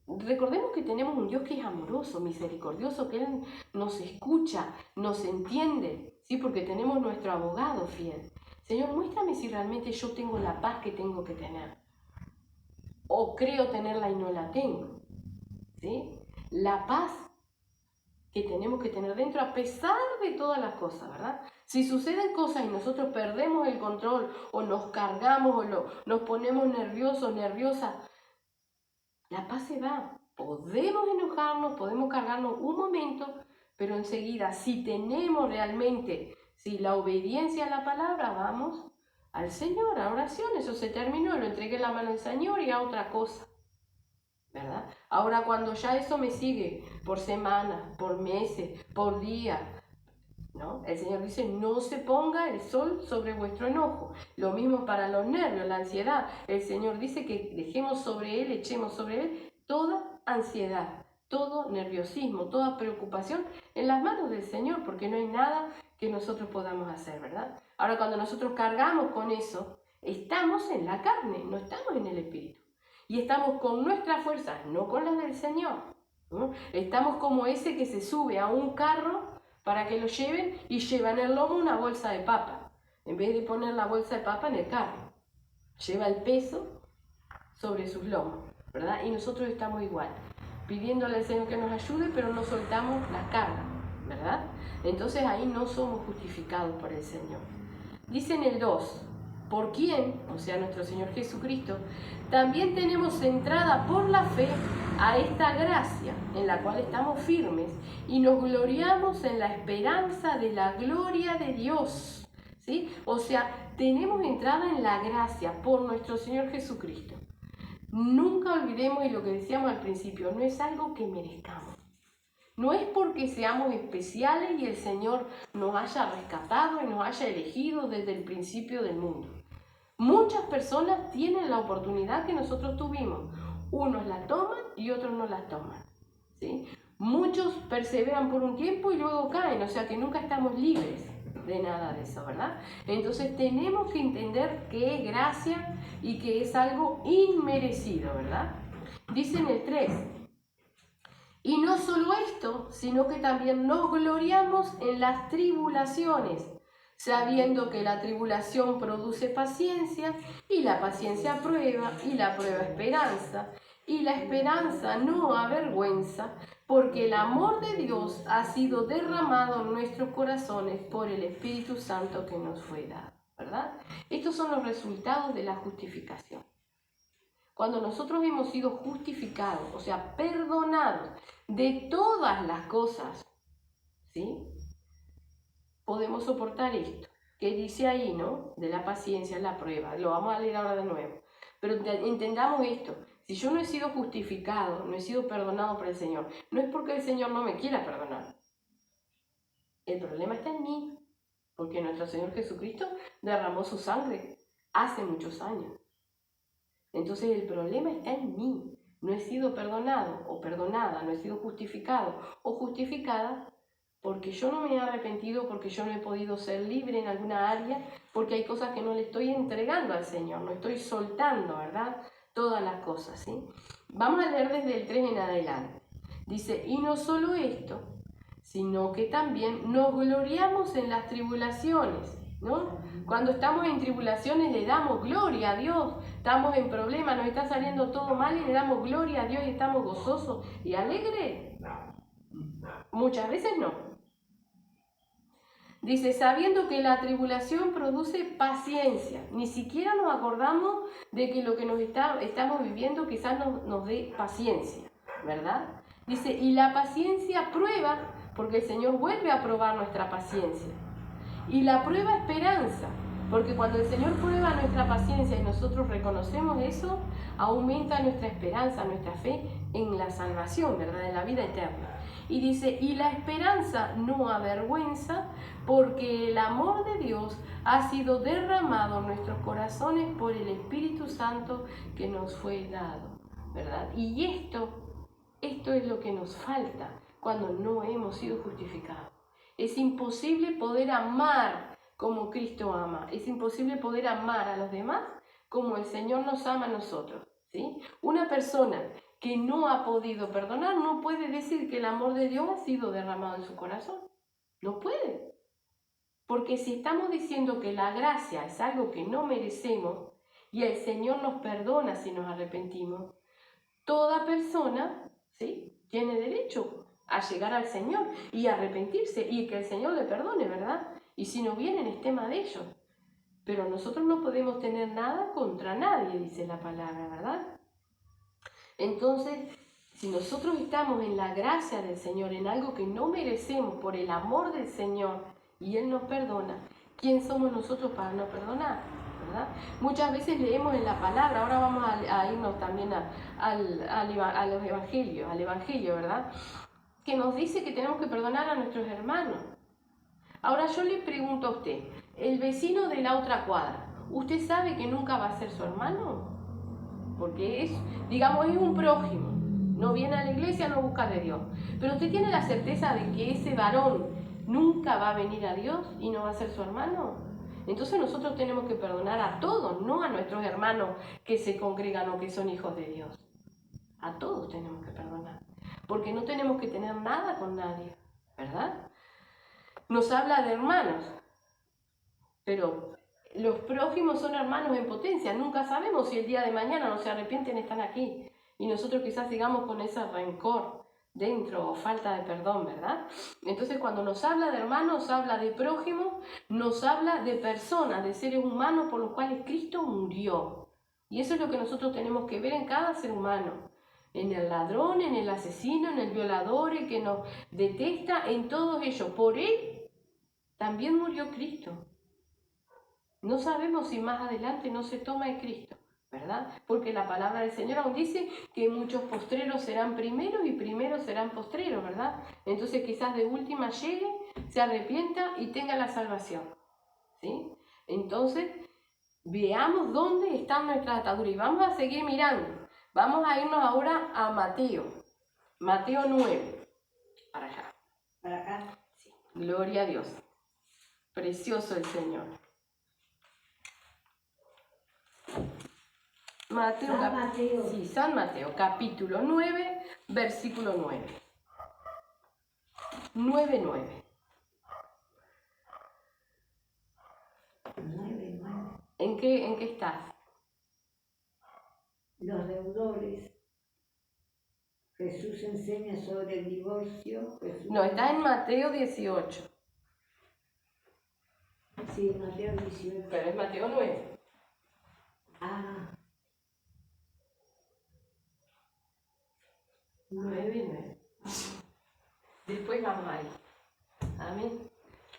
[SPEAKER 1] Recordemos que tenemos un Dios que es amoroso, misericordioso, que Él nos escucha, nos entiende, ¿sí? Porque tenemos nuestro abogado fiel. Señor, muéstrame si realmente yo tengo la paz que tengo que tener. O creo tenerla y no la tengo, ¿sí? La paz que tenemos que tener dentro a pesar de todas las cosas, ¿verdad? Si suceden cosas y nosotros perdemos el control o nos cargamos o nos ponemos nerviosos, nerviosas, la paz se va. Podemos enojarnos, podemos cargarnos un momento, pero enseguida, si tenemos realmente la obediencia a la palabra, vamos al Señor, a oración, eso se terminó, lo entregué en la mano del Señor y a otra cosa, ¿verdad? Ahora cuando ya eso me sigue por semanas, por meses, por días, ¿no? El Señor dice, no se ponga el sol sobre vuestro enojo. Lo mismo para los nervios, la ansiedad. El Señor dice que dejemos sobre Él, echemos sobre Él toda ansiedad, todo nerviosismo, toda preocupación en las manos del Señor, porque no hay nada que nosotros podamos hacer, ¿verdad? Ahora cuando nosotros cargamos con eso, estamos en la carne, no estamos en el Espíritu. Y estamos con nuestras fuerzas, no con las del Señor, ¿no? Estamos como ese que se sube a un carro para que lo lleven y lleva en el lomo una bolsa de papa, en vez de poner la bolsa de papa en el carro. Lleva el peso sobre sus lomos, ¿verdad? Y nosotros estamos igual, pidiéndole al Señor que nos ayude, pero no soltamos la carga, ¿verdad? Entonces ahí no somos justificados por el Señor. Dice en el 2, por quien, o sea nuestro Señor Jesucristo, también tenemos entrada por la fe a esta gracia en la cual estamos firmes y nos gloriamos en la esperanza de la gloria de Dios, ¿sí? O sea, tenemos entrada en la gracia por nuestro Señor Jesucristo. Nunca olvidemos, y lo que decíamos al principio, no es algo que merezcamos. No es porque seamos especiales y el Señor nos haya rescatado y nos haya elegido desde el principio del mundo. Muchas personas tienen la oportunidad que nosotros tuvimos. Unos la toman y otros no la toman, ¿sí? Muchos perseveran por un tiempo y luego caen, o sea que nunca estamos libres de nada de eso, ¿verdad? Entonces tenemos que entender que es gracia y que es algo inmerecido, ¿verdad? Dice en el 3, y no solo esto, sino que también nos gloriamos en las tribulaciones, sabiendo que la tribulación produce paciencia, y la paciencia prueba, y la prueba esperanza, y la esperanza no avergüenza, porque el amor de Dios ha sido derramado en nuestros corazones por el Espíritu Santo que nos fue dado, ¿verdad? Estos son los resultados de la justificación. Cuando nosotros hemos sido justificados, o sea, perdonados de todas las cosas, ¿sí? Podemos soportar esto, que dice ahí, ¿no? De la paciencia, la prueba. Lo vamos a leer ahora de nuevo. Pero entendamos esto. Si yo no he sido justificado, no he sido perdonado por el Señor, no es porque el Señor no me quiera perdonar. El problema está en mí, porque nuestro Señor Jesucristo derramó su sangre hace muchos años. Entonces el problema está en mí. No he sido perdonado o perdonada, no he sido justificado o justificada porque yo no me he arrepentido, porque yo no he podido ser libre en alguna área, porque hay cosas que no le estoy entregando al Señor, no estoy soltando, ¿verdad? Todas las cosas, ¿sí? Vamos a leer desde el 3 en adelante. Dice, y no solo esto, sino que también nos gloriamos en las tribulaciones, ¿no? Cuando estamos en tribulaciones le damos gloria a Dios, estamos en problemas, nos está saliendo todo mal y le damos gloria a Dios y estamos gozosos y alegres. Muchas veces no. Dice, sabiendo que la tribulación produce paciencia. Ni siquiera nos acordamos de que lo que estamos viviendo quizás nos dé paciencia, ¿verdad? Dice, y la paciencia prueba, porque el Señor vuelve a probar nuestra paciencia. Y la prueba esperanza, porque cuando el Señor prueba nuestra paciencia y nosotros reconocemos eso, aumenta nuestra esperanza, nuestra fe en la salvación, ¿verdad? En la vida eterna. Y dice, y la esperanza no avergüenza, porque el amor de Dios ha sido derramado en nuestros corazones por el Espíritu Santo que nos fue dado, ¿verdad? Y esto es lo que nos falta cuando no hemos sido justificados. Es imposible poder amar como Cristo ama. Es imposible poder amar a los demás como el Señor nos ama a nosotros, ¿sí? Una persona que no ha podido perdonar no puede decir que el amor de Dios ha sido derramado en su corazón. No puede. Porque si estamos diciendo que la gracia es algo que no merecemos y el Señor nos perdona si nos arrepentimos, toda persona, ¿sí?, tiene derecho a llegar al Señor y arrepentirse y que el Señor le perdone, ¿verdad? Y si no vienen es tema de ellos. Pero nosotros no podemos tener nada contra nadie, dice la palabra, ¿verdad? Entonces, si nosotros estamos en la gracia del Señor, en algo que no merecemos por el amor del Señor y Él nos perdona, ¿quién somos nosotros para no perdonar? ¿Verdad? Muchas veces leemos en la palabra, ahora vamos a irnos también a los evangelios, al evangelio, ¿verdad? Que nos dice que tenemos que perdonar a nuestros hermanos. Ahora yo le pregunto a usted, el vecino de la otra cuadra, ¿usted sabe que nunca va a ser su hermano? Porque es, digamos, es un prójimo, no viene a la iglesia, no busca de Dios. Pero usted tiene la certeza de que ese varón nunca va a venir a Dios y no va a ser su hermano. Entonces nosotros tenemos que perdonar a todos, no a nuestros hermanos que se congregan o que son hijos de Dios. A todos tenemos que perdonar, porque no tenemos que tener nada con nadie, ¿verdad? Nos habla de hermanos, pero los prójimos son hermanos en potencia. Nunca sabemos si el día de mañana no se arrepienten, están aquí. Y nosotros quizás sigamos con ese rencor dentro o falta de perdón, ¿verdad? Entonces cuando nos habla de hermanos, habla de prójimos, nos habla de personas, de seres humanos por los cuales Cristo murió. Y eso es lo que nosotros tenemos que ver en cada ser humano. En el ladrón, en el asesino, en el violador, el que nos detesta, en todos ellos. Por él también murió Cristo. No sabemos si más adelante no se toma de Cristo, ¿verdad? Porque la palabra del Señor aún dice que muchos postreros serán primeros y primeros serán postreros, ¿verdad? Entonces quizás de última llegue, se arrepienta y tenga la salvación, ¿sí? Entonces, veamos dónde están nuestras ataduras y vamos a seguir mirando. Vamos a irnos ahora a Mateo. Mateo 9. Para allá.
[SPEAKER 2] ¿Para acá?
[SPEAKER 1] Sí. Gloria a Dios. Precioso el Señor.
[SPEAKER 2] Mateo.
[SPEAKER 1] Sí, San Mateo, capítulo 9, versículo 9. 9:9.
[SPEAKER 2] 9, 9.
[SPEAKER 1] ¿En qué estás?
[SPEAKER 2] Los deudores. Jesús enseña sobre el divorcio.
[SPEAKER 1] No, está en Mateo 18.
[SPEAKER 2] Sí, Mateo 18.
[SPEAKER 1] Pero es Mateo 9.
[SPEAKER 2] Ah.
[SPEAKER 1] 9. Después vamos ahí. Amén.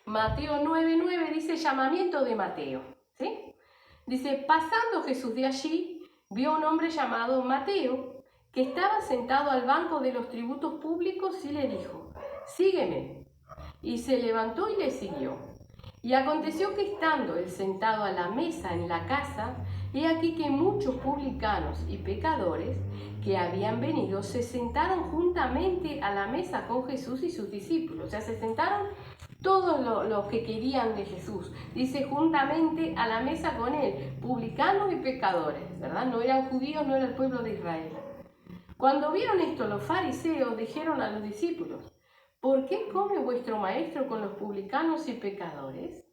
[SPEAKER 1] Mateo 9 dice llamamiento de Mateo. ¿Sí? Dice, pasando Jesús de allí, vio a un hombre llamado Mateo, que estaba sentado al banco de los tributos públicos y le dijo, sígueme. Y se levantó y le siguió. Y aconteció que estando él sentado a la mesa en la casa, he aquí que muchos publicanos y pecadores que habían venido se sentaron juntamente a la mesa con Jesús y sus discípulos. O sea, se sentaron todos los que querían de Jesús. Dice juntamente a la mesa con él, publicanos y pecadores, ¿verdad? No eran judíos, no era el pueblo de Israel. Cuando vieron esto, los fariseos dijeron a los discípulos, ¿por qué come vuestro maestro con los publicanos y pecadores?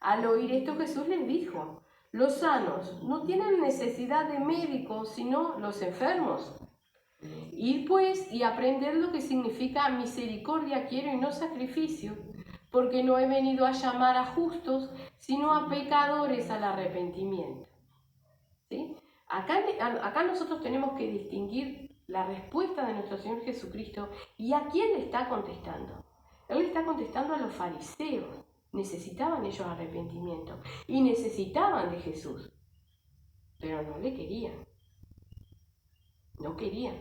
[SPEAKER 1] Al oír esto Jesús les dijo, los sanos no tienen necesidad de médicos, sino los enfermos. Ir pues y aprender lo que significa misericordia quiero y no sacrificio, porque no he venido a llamar a justos, sino a pecadores al arrepentimiento. ¿Sí? Acá nosotros tenemos que distinguir la respuesta de nuestro Señor Jesucristo y a quién le está contestando. Él le está contestando a los fariseos. Necesitaban ellos arrepentimiento y necesitaban de Jesús, pero no le querían. No querían,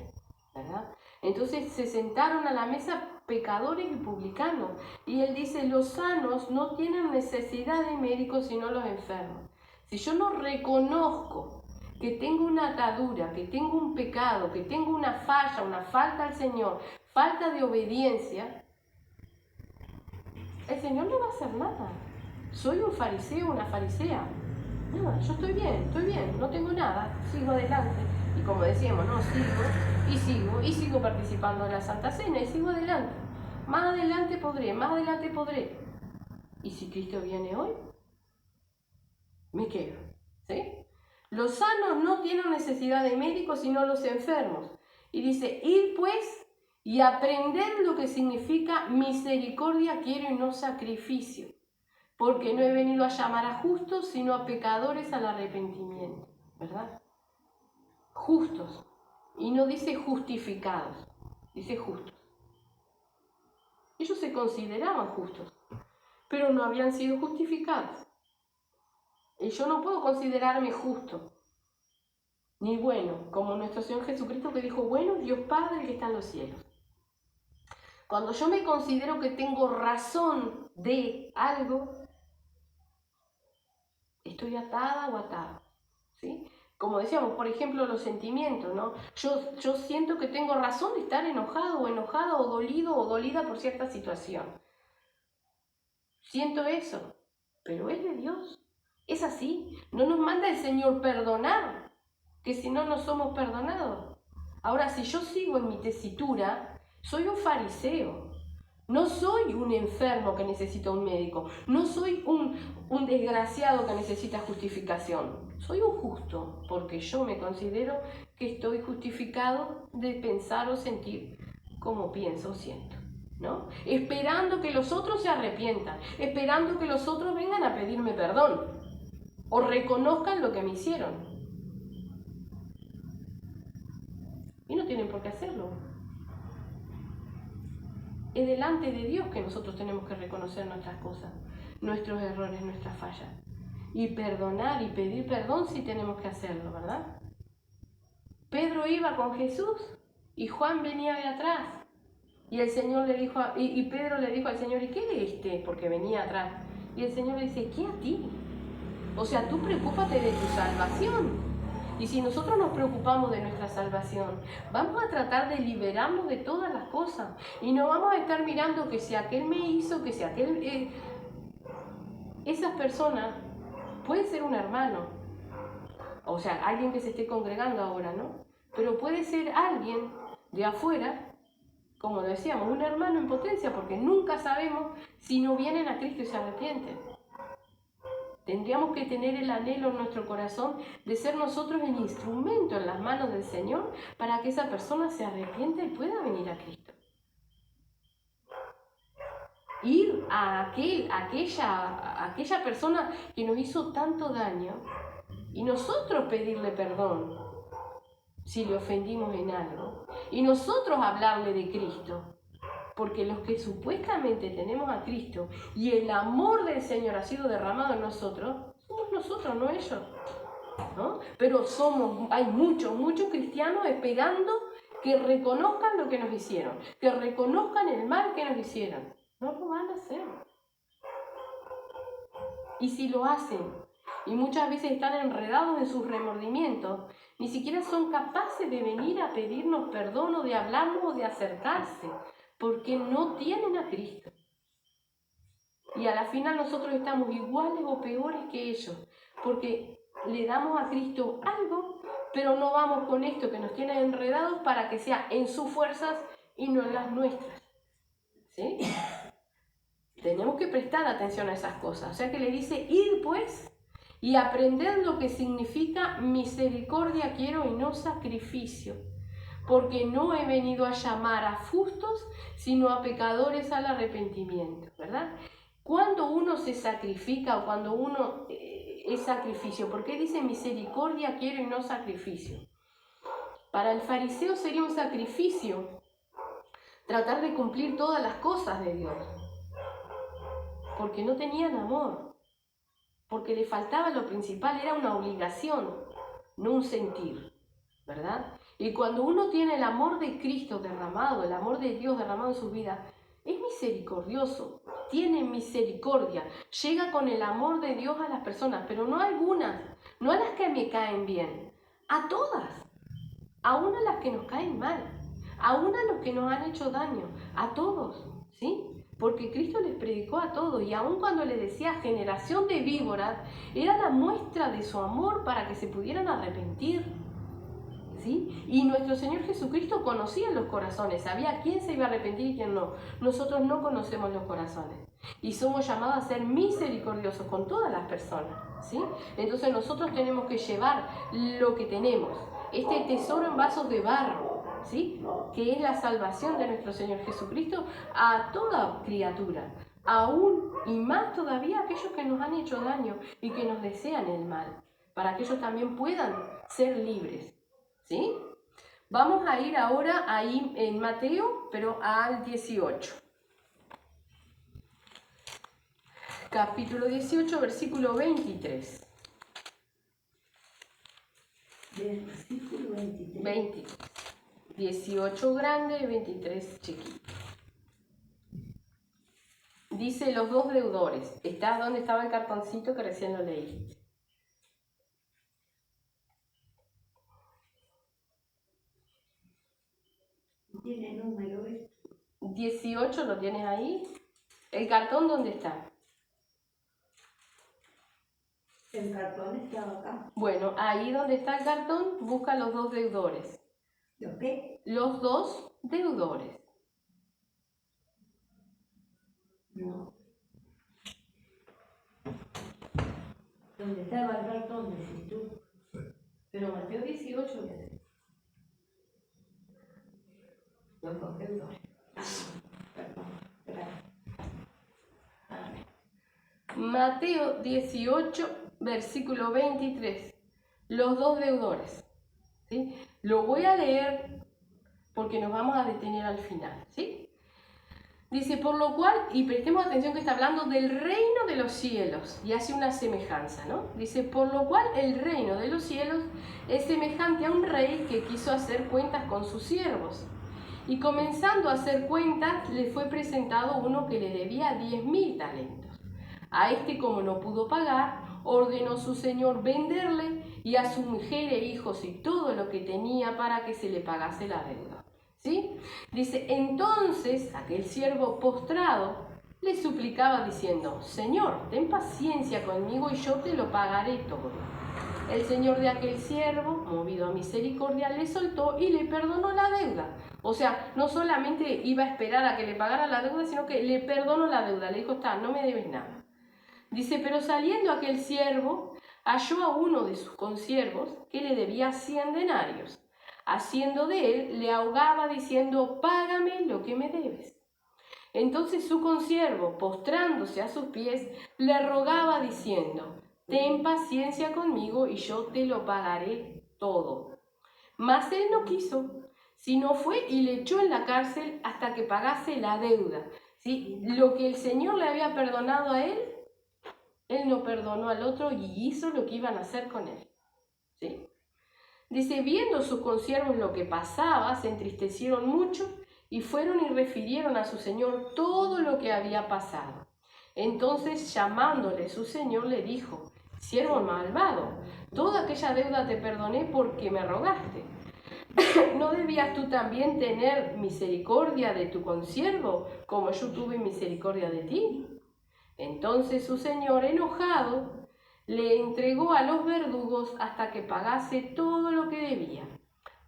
[SPEAKER 1] ¿verdad? Entonces se sentaron a la mesa pecadores y publicanos. Y él dice, los sanos no tienen necesidad de médicos sino los enfermos. Si yo no reconozco que tengo una atadura, que tengo un pecado, que tengo una falla, una falta al Señor, falta de obediencia, el Señor no va a hacer nada. Soy un fariseo, una farisea. No, yo estoy bien, no tengo nada, sigo adelante. Y como decíamos, no, sigo participando en la Santa Cena y sigo adelante. Más adelante podré. ¿Y si Cristo viene hoy? Me quedo, ¿sí? Los sanos no tienen necesidad de médicos, sino los enfermos. Y dice, ir pues y aprender lo que significa misericordia quiero y no sacrificio. Porque no he venido a llamar a justos, sino a pecadores al arrepentimiento, ¿verdad? Justos. Y no dice justificados, dice justos. Ellos se consideraban justos, pero no habían sido justificados. Y yo no puedo considerarme justo, ni bueno, como nuestro Señor Jesucristo que dijo, bueno, Dios Padre que está en los cielos. Cuando yo me considero que tengo razón de algo, estoy atada o atado, ¿sí? Como decíamos, por ejemplo, los sentimientos, ¿no? Yo siento que tengo razón de estar enojado o enojada o dolido o dolida por cierta situación. Siento eso, pero es de Dios. Es así. No nos manda el Señor perdonar, que si no, no somos perdonados. Ahora, si yo sigo en mi tesitura, soy un fariseo. No soy un enfermo que necesita un médico. No soy un desgraciado que necesita justificación. Soy un justo, porque yo me considero que estoy justificado de pensar o sentir como pienso o siento, ¿no? Esperando que los otros se arrepientan, esperando que los otros vengan a pedirme perdón o reconozcan lo que me hicieron. Y no tienen por qué hacerlo. Es delante de Dios que nosotros tenemos que reconocer nuestras cosas, nuestros errores, nuestras fallas. Y perdonar y pedir perdón si tenemos que hacerlo, ¿verdad? Pedro iba con Jesús y Juan venía de atrás. Y el Señor le dijo, y Pedro le dijo al Señor, ¿y qué de este? Porque venía atrás. Y el Señor le dice, ¿qué a ti? O sea, tú preocúpate de tu salvación. Y si nosotros nos preocupamos de nuestra salvación, vamos a tratar de liberarnos de todas las cosas. Y no vamos a estar mirando que si aquel me hizo, que si aquel... Esas personas pueden ser un hermano. O sea, alguien que se esté congregando ahora, ¿no? Pero puede ser alguien de afuera, como decíamos, un hermano en potencia, porque nunca sabemos si no vienen a Cristo y se arrepienten. Tendríamos que tener el anhelo en nuestro corazón de ser nosotros el instrumento en las manos del Señor para que esa persona se arrepienta y pueda venir a Cristo. Ir a aquella persona que nos hizo tanto daño y nosotros pedirle perdón si le ofendimos en algo y nosotros hablarle de Cristo. Porque los que supuestamente tenemos a Cristo y el amor del Señor ha sido derramado en nosotros, somos nosotros, no ellos, ¿no? Pero hay muchos cristianos esperando que reconozcan lo que nos hicieron, que reconozcan el mal que nos hicieron. No lo van a hacer. Y si lo hacen, y muchas veces están enredados en sus remordimientos, ni siquiera son capaces de venir a pedirnos perdón o de hablarnos o de acercarse, porque no tienen a Cristo. Y a la final nosotros estamos iguales o peores que ellos, porque le damos a Cristo algo, pero no vamos con esto que nos tiene enredados para que sea en sus fuerzas y no en las nuestras. ¿Sí? Tenemos que prestar atención a esas cosas. O sea que le dice, id pues y aprended lo que significa misericordia quiero y no sacrificio. Porque no he venido a llamar a justos, sino a pecadores al arrepentimiento, ¿verdad? Cuando uno se sacrifica o cuando uno es sacrificio, ¿por qué dice misericordia quiero y no sacrificio? Para el fariseo sería un sacrificio tratar de cumplir todas las cosas de Dios, porque no tenían amor, porque le faltaba lo principal, era una obligación, no un sentir, ¿verdad? Y cuando uno tiene el amor de Cristo derramado, el amor de Dios derramado en su vida, es misericordioso, tiene misericordia, llega con el amor de Dios a las personas, pero no a algunas, no a las que me caen bien, a todas, aún a las que nos caen mal, aún a los que nos han hecho daño, a todos, ¿sí? Porque Cristo les predicó a todos y aun cuando les decía generación de víboras, era la muestra de su amor para que se pudieran arrepentir. ¿Sí? Y nuestro Señor Jesucristo conocía los corazones, sabía quién se iba a arrepentir y quién no. Nosotros no conocemos los corazones y somos llamados a ser misericordiosos con todas las personas, ¿sí? Entonces nosotros tenemos que llevar lo que tenemos, este tesoro en vasos de barro, ¿sí? Que es la salvación de nuestro Señor Jesucristo a toda criatura, aún y más todavía a aquellos que nos han hecho daño y que nos desean el mal, para que ellos también puedan ser libres. ¿Sí? Vamos a ir ahora ahí en Mateo, pero al 18. Capítulo 18, versículo 23.
[SPEAKER 2] Versículo 23.
[SPEAKER 1] 23. 18 grande y 23 chiquito. Dice los dos deudores. ¿Está donde estaba el cartoncito que recién lo leí?
[SPEAKER 2] Tiene número.
[SPEAKER 1] 18, ¿lo tienes ahí? ¿El cartón dónde está?
[SPEAKER 2] El cartón estaba acá.
[SPEAKER 1] Bueno, ahí donde está el cartón, busca los dos deudores.
[SPEAKER 2] ¿Los qué?
[SPEAKER 1] Los dos deudores.
[SPEAKER 2] No. ¿Dónde estaba el cartón? Decís tú.
[SPEAKER 1] Pero Mateo 18 viene. Los dos deudores. Mateo 18, versículo 23. Los dos deudores. ¿Sí? Lo voy a leer porque nos vamos a detener al final. ¿Sí? Dice, por lo cual, y prestemos atención que está hablando del reino de los cielos, y hace una semejanza, ¿no? Dice, por lo cual el reino de los cielos es semejante a un rey que quiso hacer cuentas con sus siervos. Y comenzando a hacer cuentas, le fue presentado uno que le debía 10.000 talentos. A este, como no pudo pagar, ordenó su señor venderle y a su mujer e hijos y todo lo que tenía para que se le pagase la deuda. ¿Sí? Dice, entonces aquel siervo postrado le suplicaba diciendo, Señor, ten paciencia conmigo y yo te lo pagaré todo. El señor de aquel siervo, movido a misericordia, le soltó y le perdonó la deuda. O sea, no solamente iba a esperar a que le pagara la deuda, sino que le perdonó la deuda. Le dijo, no me debes nada. Dice, pero saliendo aquel siervo, halló a uno de sus consiervos que le debía 100 denarios. Haciendo de él, le ahogaba diciendo, págame lo que me debes. Entonces su consiervo, postrándose a sus pies, le rogaba diciendo, ten paciencia conmigo y yo te lo pagaré todo. Mas él no quiso, sino fue y le echó en la cárcel hasta que pagase la deuda. ¿Sí? Lo que el Señor le había perdonado a él no perdonó al otro y hizo lo que iban a hacer con él. ¿Sí? Dice, viendo sus consiervos lo que pasaba, se entristecieron mucho y fueron y refirieron a su señor todo lo que había pasado. Entonces, llamándole su señor, le dijo, siervo malvado, toda aquella deuda te perdoné porque me rogaste. ¿No debías tú también tener misericordia de tu consiervo, como yo tuve misericordia de ti? Entonces su señor, enojado, le entregó a los verdugos hasta que pagase todo lo que debía.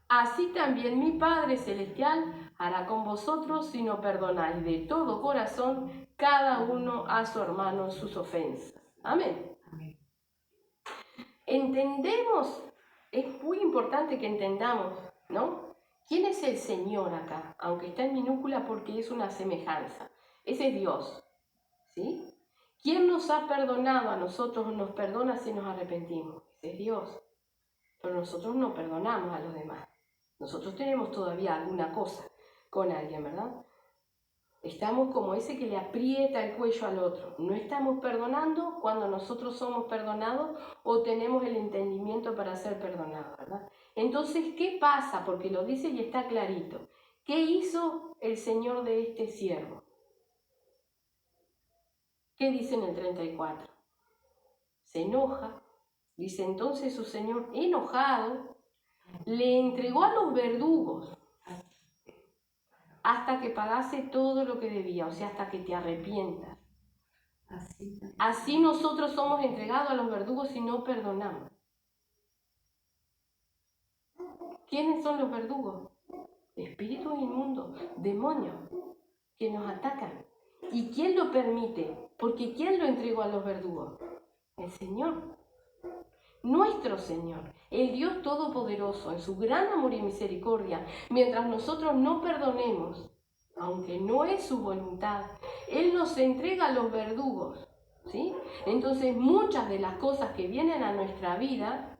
[SPEAKER 1] Así también mi Padre Celestial hará con vosotros si no perdonáis de todo corazón cada uno a su hermano sus ofensas. Amén.
[SPEAKER 2] Amén.
[SPEAKER 1] Entendemos, es muy importante que entendamos, ¿no? ¿Quién es el Señor acá? Aunque está en minúscula porque es una semejanza. Ese es Dios, ¿sí? ¿Quién nos ha perdonado a nosotros o nos perdona si nos arrepentimos? Ese es Dios. Pero nosotros no perdonamos a los demás. Nosotros tenemos todavía alguna cosa con alguien, ¿verdad? Estamos como ese que le aprieta el cuello al otro. No estamos perdonando cuando nosotros somos perdonados o tenemos el entendimiento para ser perdonados, ¿verdad? Entonces, ¿qué pasa? Porque lo dice y está clarito. ¿Qué hizo el Señor de este siervo? ¿Qué dice en el 34? Se enoja. Dice, entonces su señor, enojado, le entregó a los verdugos hasta que pagase todo lo que debía, o sea, hasta que te arrepientas. Así nosotros somos entregados a los verdugos y no perdonamos. ¿Quiénes son los verdugos? Espíritus inmundos, demonios, que nos atacan. ¿Y quién lo permite? Porque ¿quién lo entregó a los verdugos? El Señor. Nuestro Señor, el Dios Todopoderoso, en su gran amor y misericordia, mientras nosotros no perdonemos, aunque no es su voluntad, Él nos entrega a los verdugos, ¿sí? Entonces muchas de las cosas que vienen a nuestra vida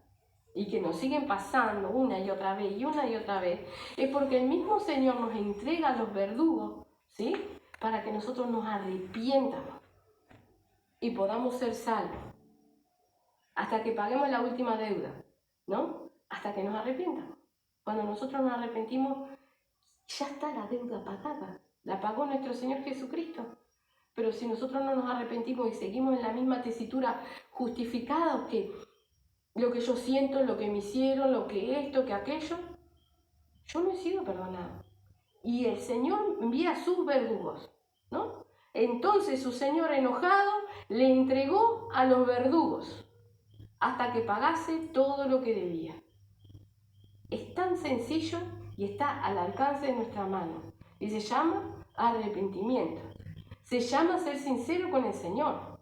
[SPEAKER 1] y que nos siguen pasando una y otra vez y una y otra vez, es porque el mismo Señor nos entrega a los verdugos, ¿sí? Para que nosotros nos arrepientamos y podamos ser salvos. Hasta que paguemos la última deuda, ¿no? Hasta que nos arrepintamos. Cuando nosotros nos arrepentimos, ya está la deuda pagada. La pagó nuestro Señor Jesucristo. Pero si nosotros no nos arrepentimos y seguimos en la misma tesitura, justificados que lo que yo siento, lo que me hicieron, lo que esto, que aquello, yo no he sido perdonado. Y el Señor envía a sus verdugos, ¿no? Entonces su Señor, enojado, le entregó a los verdugos hasta que pagase todo lo que debía. Es tan sencillo y está al alcance de nuestra mano. Y se llama arrepentimiento. Se llama ser sincero con el Señor.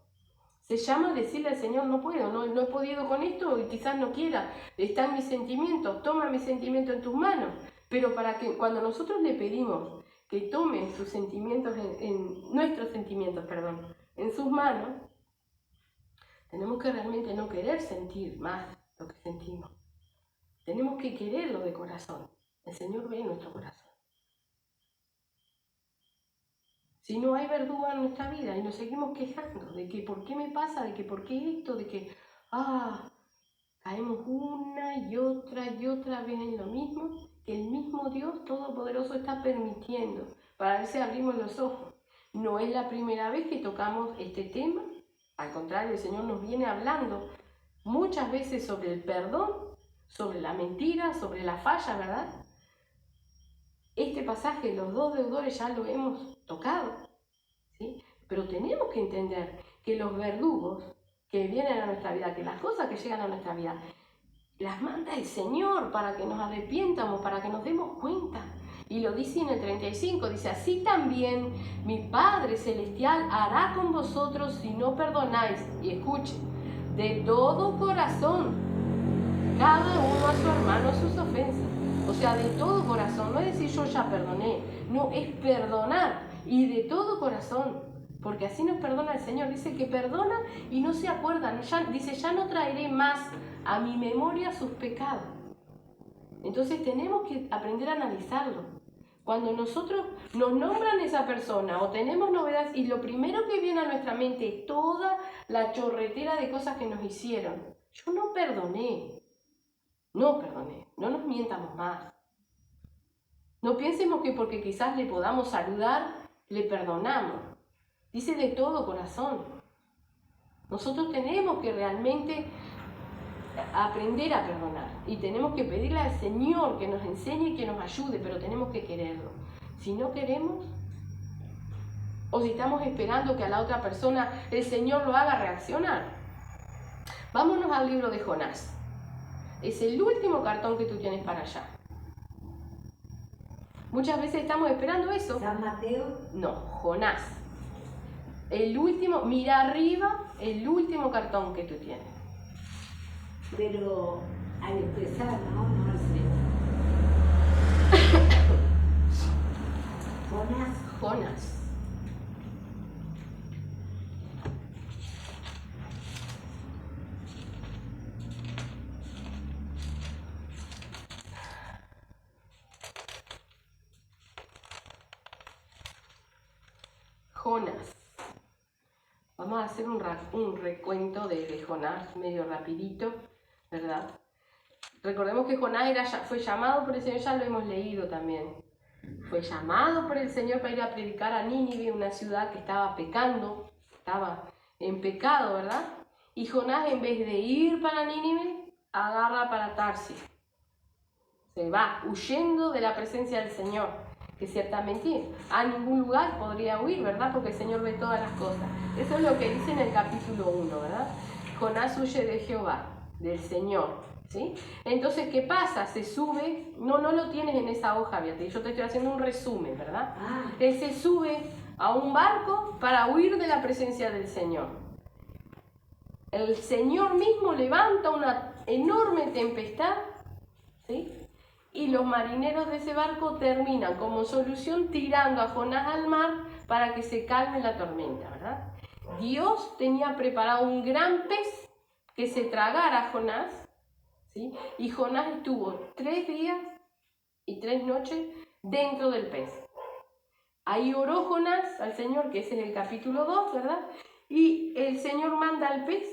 [SPEAKER 1] Se llama decirle al Señor, no puedo, no he podido con esto y quizás no quiera. Están mis sentimientos, toma mis sentimientos en tus manos. Pero para que cuando nosotros le pedimos que tome sus sentimientos, nuestros sentimientos, en sus manos, tenemos que realmente no querer sentir más lo que sentimos. Tenemos que quererlo de corazón. El Señor ve nuestro corazón. Si no hay verdugo en nuestra vida y nos seguimos quejando de que por qué me pasa, de que por qué esto, de que, caemos una y otra vez en lo mismo, que el mismo Dios Todopoderoso está permitiendo, para ver si abrimos los ojos. No es la primera vez que tocamos este tema. Al contrario, el Señor nos viene hablando muchas veces sobre el perdón, sobre la mentira, sobre la falla, ¿verdad? Este pasaje, los dos deudores, ya lo hemos tocado, ¿sí? Pero tenemos que entender que los verdugos que vienen a nuestra vida, que las cosas que llegan a nuestra vida, las manda el Señor para que nos arrepientamos, para que nos demos cuenta Y lo dice en el 35, dice, así también mi Padre Celestial hará con vosotros si no perdonáis, y escuchen, de todo corazón, cada uno a su hermano sus ofensas. O sea, de todo corazón, no es decir yo ya perdoné, no, es perdonar, y de todo corazón, porque así nos perdona el Señor. Dice que perdona y no se acuerdan, dice, ya no traeré más a mi memoria sus pecados. Entonces tenemos que aprender a analizarlo. Cuando nosotros nos nombran esa persona o tenemos novedades y lo primero que viene a nuestra mente es toda la chorretera de cosas que nos hicieron. Yo no perdoné, no nos mientamos más. No pensemos que porque quizás le podamos saludar, le perdonamos. Dice de todo corazón. Nosotros tenemos que realmente aprender a perdonar y tenemos que pedirle al Señor que nos enseñe y que nos ayude, pero tenemos que quererlo. Si no queremos, o si estamos esperando que a la otra persona el Señor lo haga reaccionar. Vámonos al libro de Jonás. Es el último cartón que tú tienes para allá. Muchas veces estamos esperando eso.
[SPEAKER 2] ¿San Mateo?
[SPEAKER 1] No, Jonás. El último, mira arriba, el último cartón que tú tienes.
[SPEAKER 2] Pero al empezar, no sé.
[SPEAKER 1] Jonás. Jonás. Vamos a hacer un recuento de Jonás medio rapidito, ¿verdad? Recordemos que Jonás fue llamado por el Señor, ya lo hemos leído también. Fue llamado por el Señor para ir a predicar a Nínive, una ciudad que estaba pecando, estaba en pecado, ¿verdad? Y Jonás, en vez de ir para Nínive, agarra para Tarsis. Se va huyendo de la presencia del Señor, que ciertamente a ningún lugar podría huir, ¿verdad? Porque el Señor ve todas las cosas. Eso es lo que dice en el capítulo 1, ¿verdad? Jonás huye de Jehová, del Señor, ¿sí? Entonces, ¿qué pasa? Se sube, no lo tienes en esa hoja, Beatriz, yo te estoy haciendo un resumen, ¿verdad? Él se sube a un barco para huir de la presencia del Señor. El Señor mismo levanta una enorme tempestad, ¿sí? Y los marineros de ese barco terminan como solución tirando a Jonás al mar para que se calme la tormenta, ¿verdad? Dios tenía preparado un gran pez que se tragara a Jonás, ¿sí? Y Jonás estuvo 3 días y 3 noches dentro del pez. Ahí oró Jonás al Señor, que ese es el capítulo 2, ¿verdad? Y el Señor manda al pez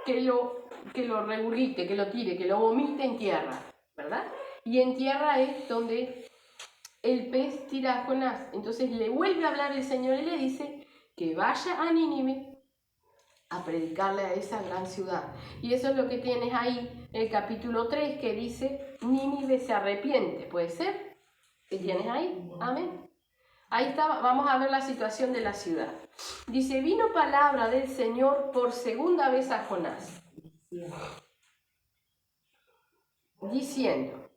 [SPEAKER 1] que lo regurgite, que lo tire, que lo vomite en tierra, ¿verdad? Y en tierra es donde el pez tira a Jonás. Entonces le vuelve a hablar el Señor y le dice que vaya a Nínive a predicarle a esa gran ciudad. Y eso es lo que tienes ahí, el capítulo 3, que dice, Nínive se arrepiente. ¿Puede ser? ¿Qué tienes ahí? Amén. Ahí está, vamos a ver la situación de la ciudad. Dice, vino palabra del Señor por segunda vez a Jonás, diciendo,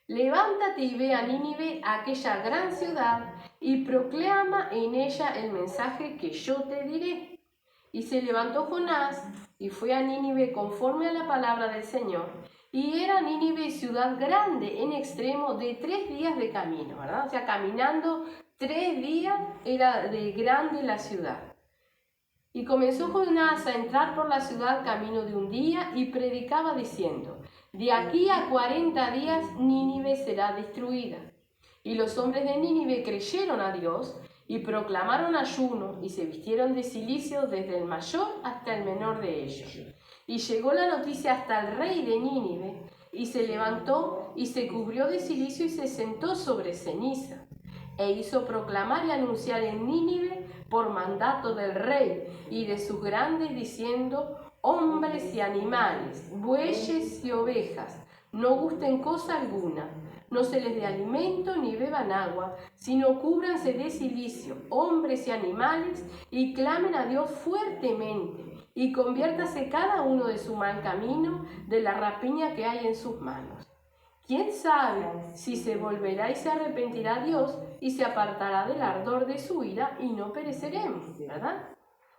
[SPEAKER 1] levántate y ve a Nínive, aquella gran ciudad, y proclama en ella el mensaje que yo te diré. Y se levantó Jonás y fue a Nínive conforme a la palabra del Señor. Y era Nínive ciudad grande en extremo de 3 días de camino, ¿verdad? O sea, caminando 3 días era de grande la ciudad. Y comenzó Jonás a entrar por la ciudad camino de un día y predicaba diciendo, de aquí a 40 días Nínive será destruida. Y los hombres de Nínive creyeron a Dios y proclamaron ayuno y se vistieron de cilicio desde el mayor hasta el menor de ellos. Y llegó la noticia hasta el rey de Nínive y se levantó y se cubrió de cilicio y se sentó sobre ceniza. E hizo proclamar y anunciar en Nínive por mandato del rey y de sus grandes diciendo, hombres y animales, bueyes y ovejas, no gusten cosa alguna, no se les dé alimento ni beban agua, sino cúbranse de cilicio, hombres y animales, y clamen a Dios fuertemente, y conviértase cada uno de su mal camino, de la rapiña que hay en sus manos. ¿Quién sabe si se volverá y se arrepentirá Dios y se apartará del ardor de su ira y no pereceremos, ¿verdad?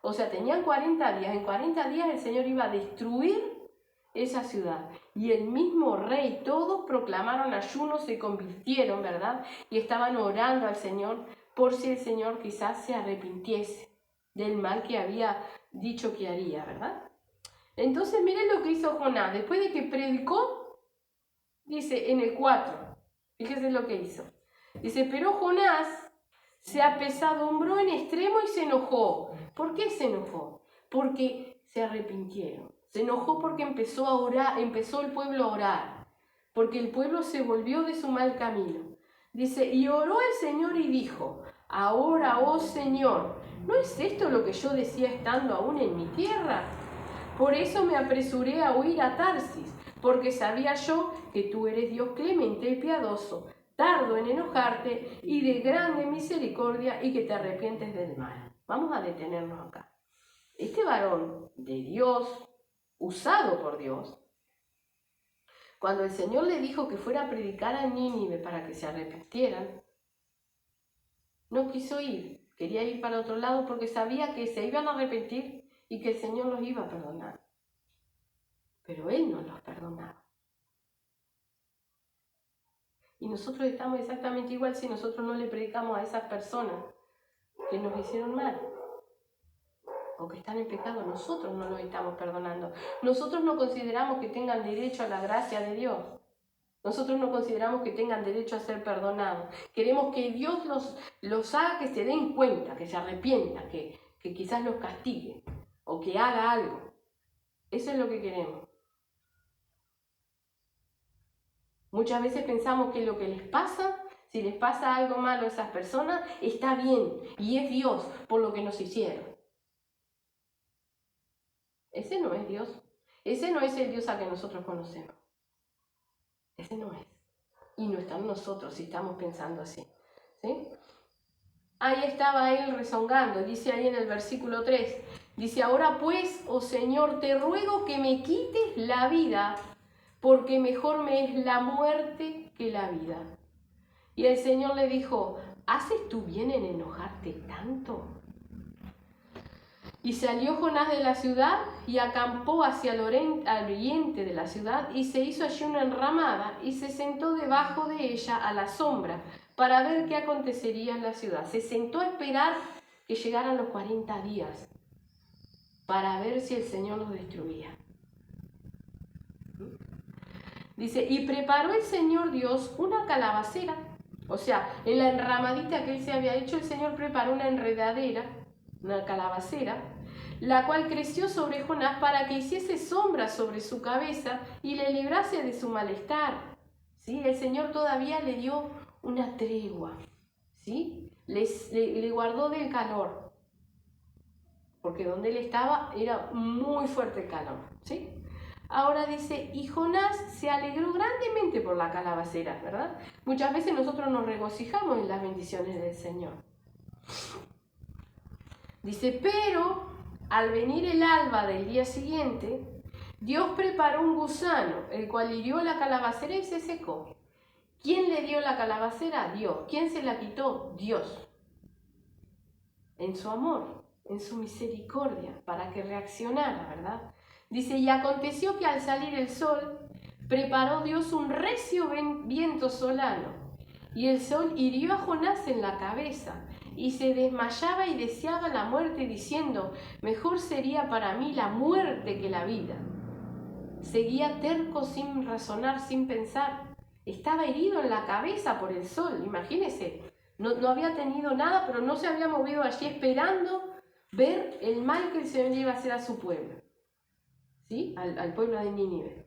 [SPEAKER 1] O sea, tenían 40 días. En 40 días el Señor iba a destruir esa ciudad. Y el mismo rey, todos proclamaron ayuno, se convirtieron, ¿verdad? Y estaban orando al Señor por si el Señor quizás se arrepintiese del mal que había dicho que haría, ¿verdad? Entonces miren lo que hizo Jonás. Después de que predicó, dice en el 4, fíjense lo que hizo. Dice, pero Jonás se apesadumbró en extremo y se enojó. ¿Por qué se enojó? Porque se arrepintieron. Se enojó porque empezó a orar, empezó el pueblo a orar, porque el pueblo se volvió de su mal camino. Dice, y oró el Señor y dijo, ahora, oh Señor, ¿no es esto lo que yo decía estando aún en mi tierra? Por eso me apresuré a huir a Tarsis, porque sabía yo que tú eres Dios clemente y piadoso, tardo en enojarte y de grande misericordia y que te arrepientes del mal. Vamos a detenernos acá. Este varón de Dios, usado por Dios, cuando el Señor le dijo que fuera a predicar a Nínive para que se arrepintieran, no quiso ir, quería ir para otro lado porque sabía que se iban a arrepentir y que el Señor los iba a perdonar. Pero Él no los perdonaba. Y nosotros estamos exactamente igual si nosotros no le predicamos a esas personas que nos hicieron mal o que están en pecado. Nosotros no los estamos perdonando. Nosotros no consideramos que tengan derecho a la gracia de Dios. Nosotros no consideramos que tengan derecho a ser perdonados. Queremos que Dios los haga que se den cuenta, que se arrepienta, que quizás los castigue o que haga algo. Eso es lo que queremos. Muchas veces pensamos que lo que les pasa, si les pasa algo malo a esas personas, está bien y es Dios por lo que nos hicieron. Ese no es Dios. Ese no es el Dios al que nosotros conocemos. Ese no es. Y no está en nosotros si estamos pensando así. ¿Sí? Ahí estaba él rezongando, dice ahí en el versículo 3. Dice, ahora pues, oh Señor, te ruego que me quites la vida, porque mejor me es la muerte que la vida. Y el Señor le dijo, ¿haces tú bien en enojarte tanto? Y salió Jonás de la ciudad y acampó hacia el oriente de la ciudad y se hizo allí una enramada y se sentó debajo de ella a la sombra para ver qué acontecería en la ciudad. Se sentó a esperar que llegaran los 40 días para ver si el Señor los destruía. Dice, y preparó el Señor Dios una calabacera. O sea, en la enramadita que él se había hecho, el Señor preparó una enredadera, una calabacera, la cual creció sobre Jonás para que hiciese sombra sobre su cabeza y le librase de su malestar. ¿Sí? El Señor todavía le dio una tregua, ¿sí? Le guardó del calor, porque donde él estaba era muy fuerte el calor, ¿sí? Ahora dice, y Jonás se alegró grandemente por la calabacera, ¿verdad? Muchas veces nosotros nos regocijamos en las bendiciones del Señor. Dice, pero al venir el alba del día siguiente, Dios preparó un gusano, el cual hirió la calabacera y se secó. ¿Quién le dio la calabacera? Dios. ¿Quién se la quitó? Dios. En su amor, en su misericordia, para que reaccionara, ¿verdad? Dice, y aconteció que al salir el sol, preparó Dios un recio viento solano, y el sol hirió a Jonás en la cabeza, y se desmayaba y deseaba la muerte, diciendo, mejor sería para mí la muerte que la vida. Seguía terco sin razonar, sin pensar. Estaba herido en la cabeza por el sol, imagínense. No había tenido nada, pero no se había movido allí esperando ver el mal que el Señor iba a hacer a su pueblo. ¿Sí? Al pueblo de Nínive.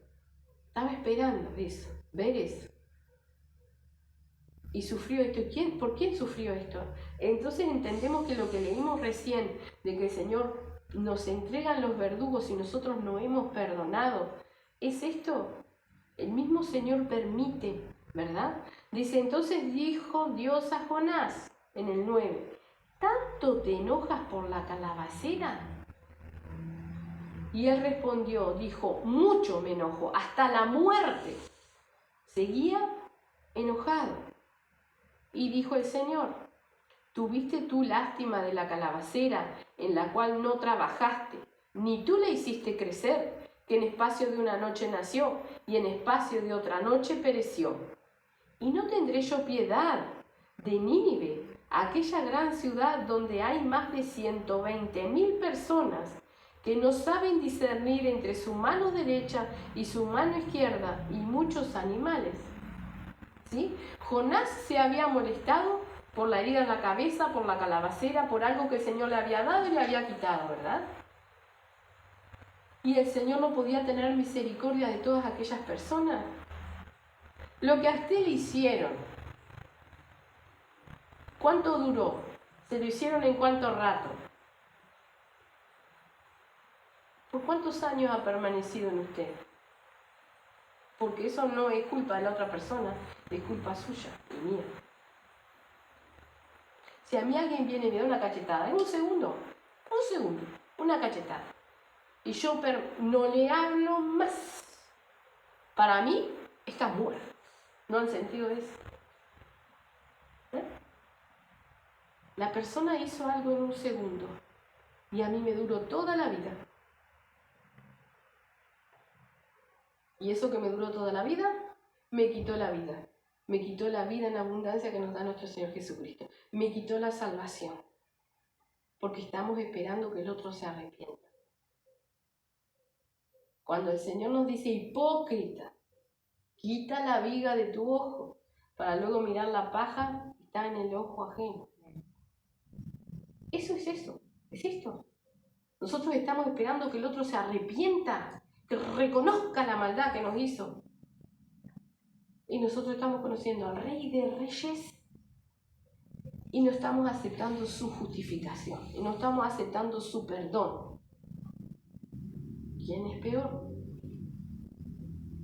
[SPEAKER 1] Estaba esperando eso, ver eso. Y sufrió esto. ¿Por quién sufrió esto? Entonces entendemos que lo que leímos recién, de que el Señor nos entrega los verdugos y nosotros no hemos perdonado, es esto. El mismo Señor permite, ¿verdad? Dice, entonces dijo Dios a Jonás, en el 9, ¿tanto te enojas por la calabacera? Y él respondió, dijo, mucho me enojo, hasta la muerte. seguía enojado. Y dijo el Señor: ¿tuviste tú lástima de la calabacera en la cual no trabajaste, ni tú la hiciste crecer, que en espacio de una noche nació y en espacio de otra noche pereció? ¿Y no tendré yo piedad de Nínive, aquella gran ciudad donde hay más de 120.000 personas que no saben discernir entre su mano derecha y su mano izquierda, y muchos animales? ¿Sí? Jonás se había molestado por la herida en la cabeza, por la calabacera, por algo que el Señor le había dado y le había quitado, ¿verdad? Y el Señor no podía tener misericordia de todas aquellas personas. Lo que a usted le hicieron, ¿cuánto duró? ¿Se lo hicieron en cuánto rato? ¿Por cuántos años ha permanecido en usted? Porque eso no es culpa de la otra persona, es culpa suya y mía. Si a mí alguien viene y me da una cachetada, en un segundo, una cachetada, y yo no le hablo más, para mí está muerto. ¿No han sentido eso? ¿Eh? La persona hizo algo en un segundo y a mí me duró toda la vida. Y eso que me duró toda la vida, me quitó la vida. Me quitó la vida en abundancia que nos da nuestro Señor Jesucristo. Me quitó la salvación. Porque estamos esperando que el otro se arrepienta. Cuando el Señor nos dice: hipócrita, quita la viga de tu ojo, para luego mirar la paja que está en el ojo ajeno. Eso es esto. Nosotros estamos esperando que el otro se arrepienta, que reconozca la maldad que nos hizo. Y nosotros estamos conociendo al Rey de Reyes y no estamos aceptando su justificación, y no estamos aceptando su perdón. ¿Quién es peor?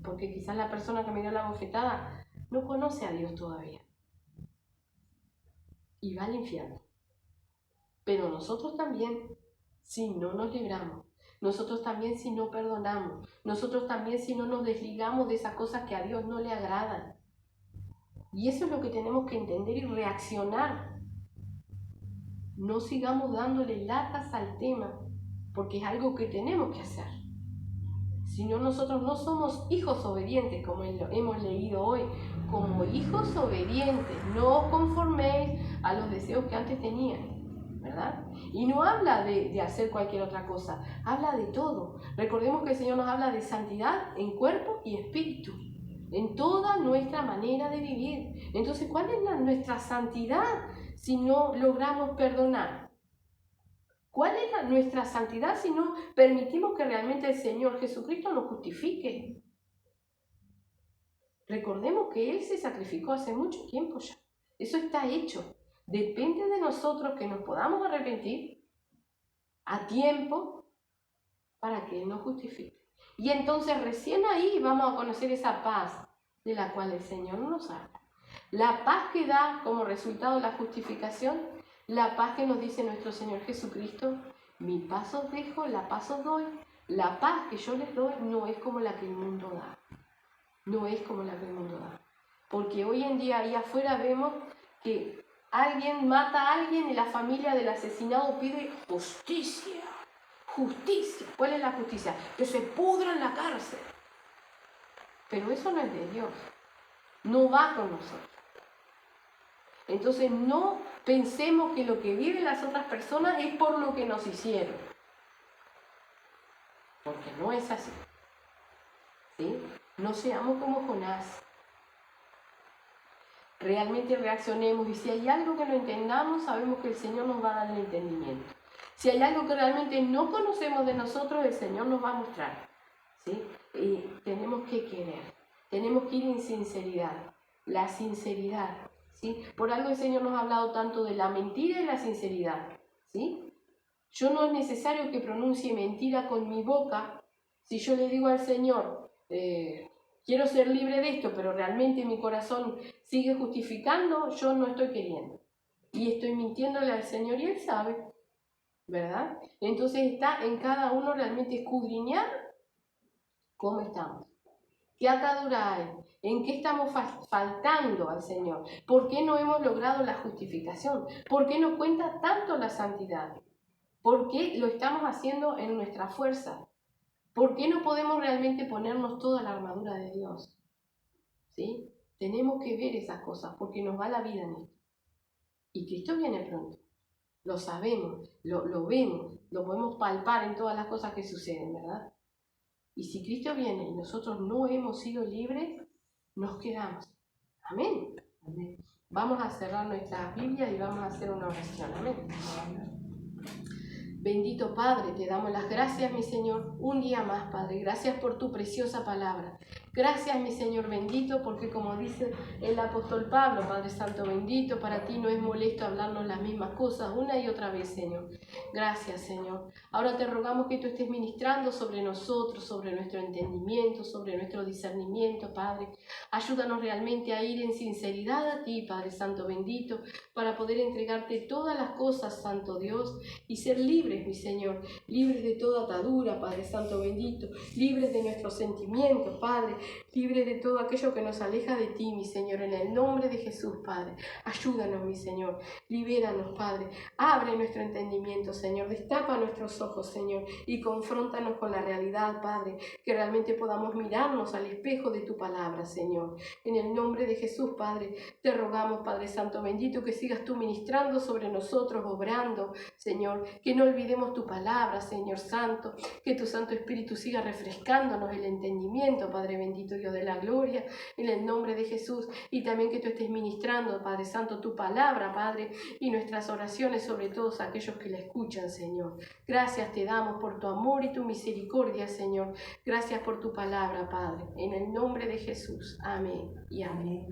[SPEAKER 1] Porque quizás la persona que me dio la bofetada no conoce a Dios todavía y va al infierno. Pero nosotros también, si no nos libramos, nosotros también si no perdonamos, nosotros también si no nos desligamos de esas cosas que a Dios no le agradan. Y eso es lo que tenemos que entender y reaccionar. No sigamos dándole latas al tema, porque es algo que tenemos que hacer. Si no, nosotros no somos hijos obedientes, como hemos leído hoy, como hijos obedientes. No os conforméis a los deseos que antes tenían, ¿verdad? Y no habla de hacer cualquier otra cosa, habla de todo. Recordemos que el Señor nos habla de santidad en cuerpo y espíritu, en toda nuestra manera de vivir. Entonces, ¿cuál es nuestra santidad si no logramos perdonar? ¿Cuál es nuestra santidad si no permitimos que realmente el Señor Jesucristo nos justifique? Recordemos que Él se sacrificó hace mucho tiempo ya. Eso está hecho. Depende de nosotros que nos podamos arrepentir a tiempo para que Él nos justifique. Y entonces recién ahí vamos a conocer esa paz de la cual el Señor nos habla. La paz que da como resultado la justificación, la paz que nos dice nuestro Señor Jesucristo: mi paz os dejo, la paz os doy. La paz que yo les doy no es como la que el mundo da. No es como la que el mundo da. Porque hoy en día ahí afuera vemos que alguien mata a alguien y la familia del asesinado pide justicia. Justicia. ¿Cuál es la justicia? Que se pudra en la cárcel. Pero eso no es de Dios. No va con nosotros. Entonces no pensemos que lo que viven las otras personas es por lo que nos hicieron. Porque no es así. ¿Sí? No seamos como Jonás. Realmente reaccionemos, y si hay algo que no entendamos, sabemos que el Señor nos va a dar el entendimiento. Si hay algo que realmente no conocemos de nosotros, el Señor nos va a mostrar. ¿Sí? Y tenemos que querer, tenemos que ir en sinceridad. La sinceridad. ¿Sí? Por algo el Señor nos ha hablado tanto de la mentira y la sinceridad. ¿Sí? Yo no es necesario que pronuncie mentira con mi boca. Si yo le digo al Señor, quiero ser libre de esto, pero realmente mi corazón sigue justificando, yo no estoy queriendo. Y estoy mintiéndole al Señor y Él sabe, ¿verdad? Entonces está en cada uno realmente escudriñar cómo estamos. ¿Qué atadura hay? ¿En qué estamos faltando al Señor? ¿Por qué no hemos logrado la justificación? ¿Por qué nos cuenta tanto la santidad? ¿Por qué lo estamos haciendo en nuestra fuerza? ¿Por qué no podemos realmente ponernos toda la armadura de Dios? ¿Sí? Tenemos que ver esas cosas porque nos va la vida en esto. Y Cristo viene pronto. Lo sabemos, lo vemos, lo podemos palpar en todas las cosas que suceden, ¿verdad? Y si Cristo viene y nosotros no hemos sido libres, nos quedamos. Amén. Amén. Vamos a cerrar nuestra Biblia y vamos a hacer una oración. Amén. Bendito Padre, te damos las gracias, mi Señor, un día más, Padre. Gracias por tu preciosa palabra. Gracias, mi Señor bendito, porque como dice el apóstol Pablo, Padre Santo bendito, para ti no es molesto hablarnos las mismas cosas una y otra vez, Señor. Gracias, Señor. Ahora te rogamos que tú estés ministrando sobre nosotros, sobre nuestro entendimiento, sobre nuestro discernimiento, Padre. Ayúdanos realmente a ir en sinceridad a ti, Padre Santo bendito, para poder entregarte todas las cosas, Santo Dios, y ser libres, mi Señor, libres de toda atadura, Padre Santo bendito, libres de nuestros sentimientos, Padre, libres de todo aquello que nos aleja de ti, mi Señor, en el nombre de Jesús, Padre. Ayúdanos, mi Señor, libéranos, Padre, abre nuestro entendimiento, Señor, destapa nuestros ojos, Señor, y confróntanos con la realidad, Padre, que realmente podamos mirarnos al espejo de tu palabra, Señor. En el nombre de Jesús, Padre, te rogamos, Padre Santo bendito, que sigas tú ministrando sobre nosotros, obrando, Señor, que no olvidemos tu palabra, Señor Santo, que tu Santo Espíritu siga refrescándonos el entendimiento, Padre bendito, Dios de la gloria, en el nombre de Jesús, y también que tú estés ministrando, Padre Santo, tu palabra, Padre, y nuestras oraciones sobre todos aquellos que la escuchan, Señor. Gracias te damos por tu amor y tu misericordia, Señor. Gracias por tu palabra, Padre, en el nombre de Jesús. Amén y amén.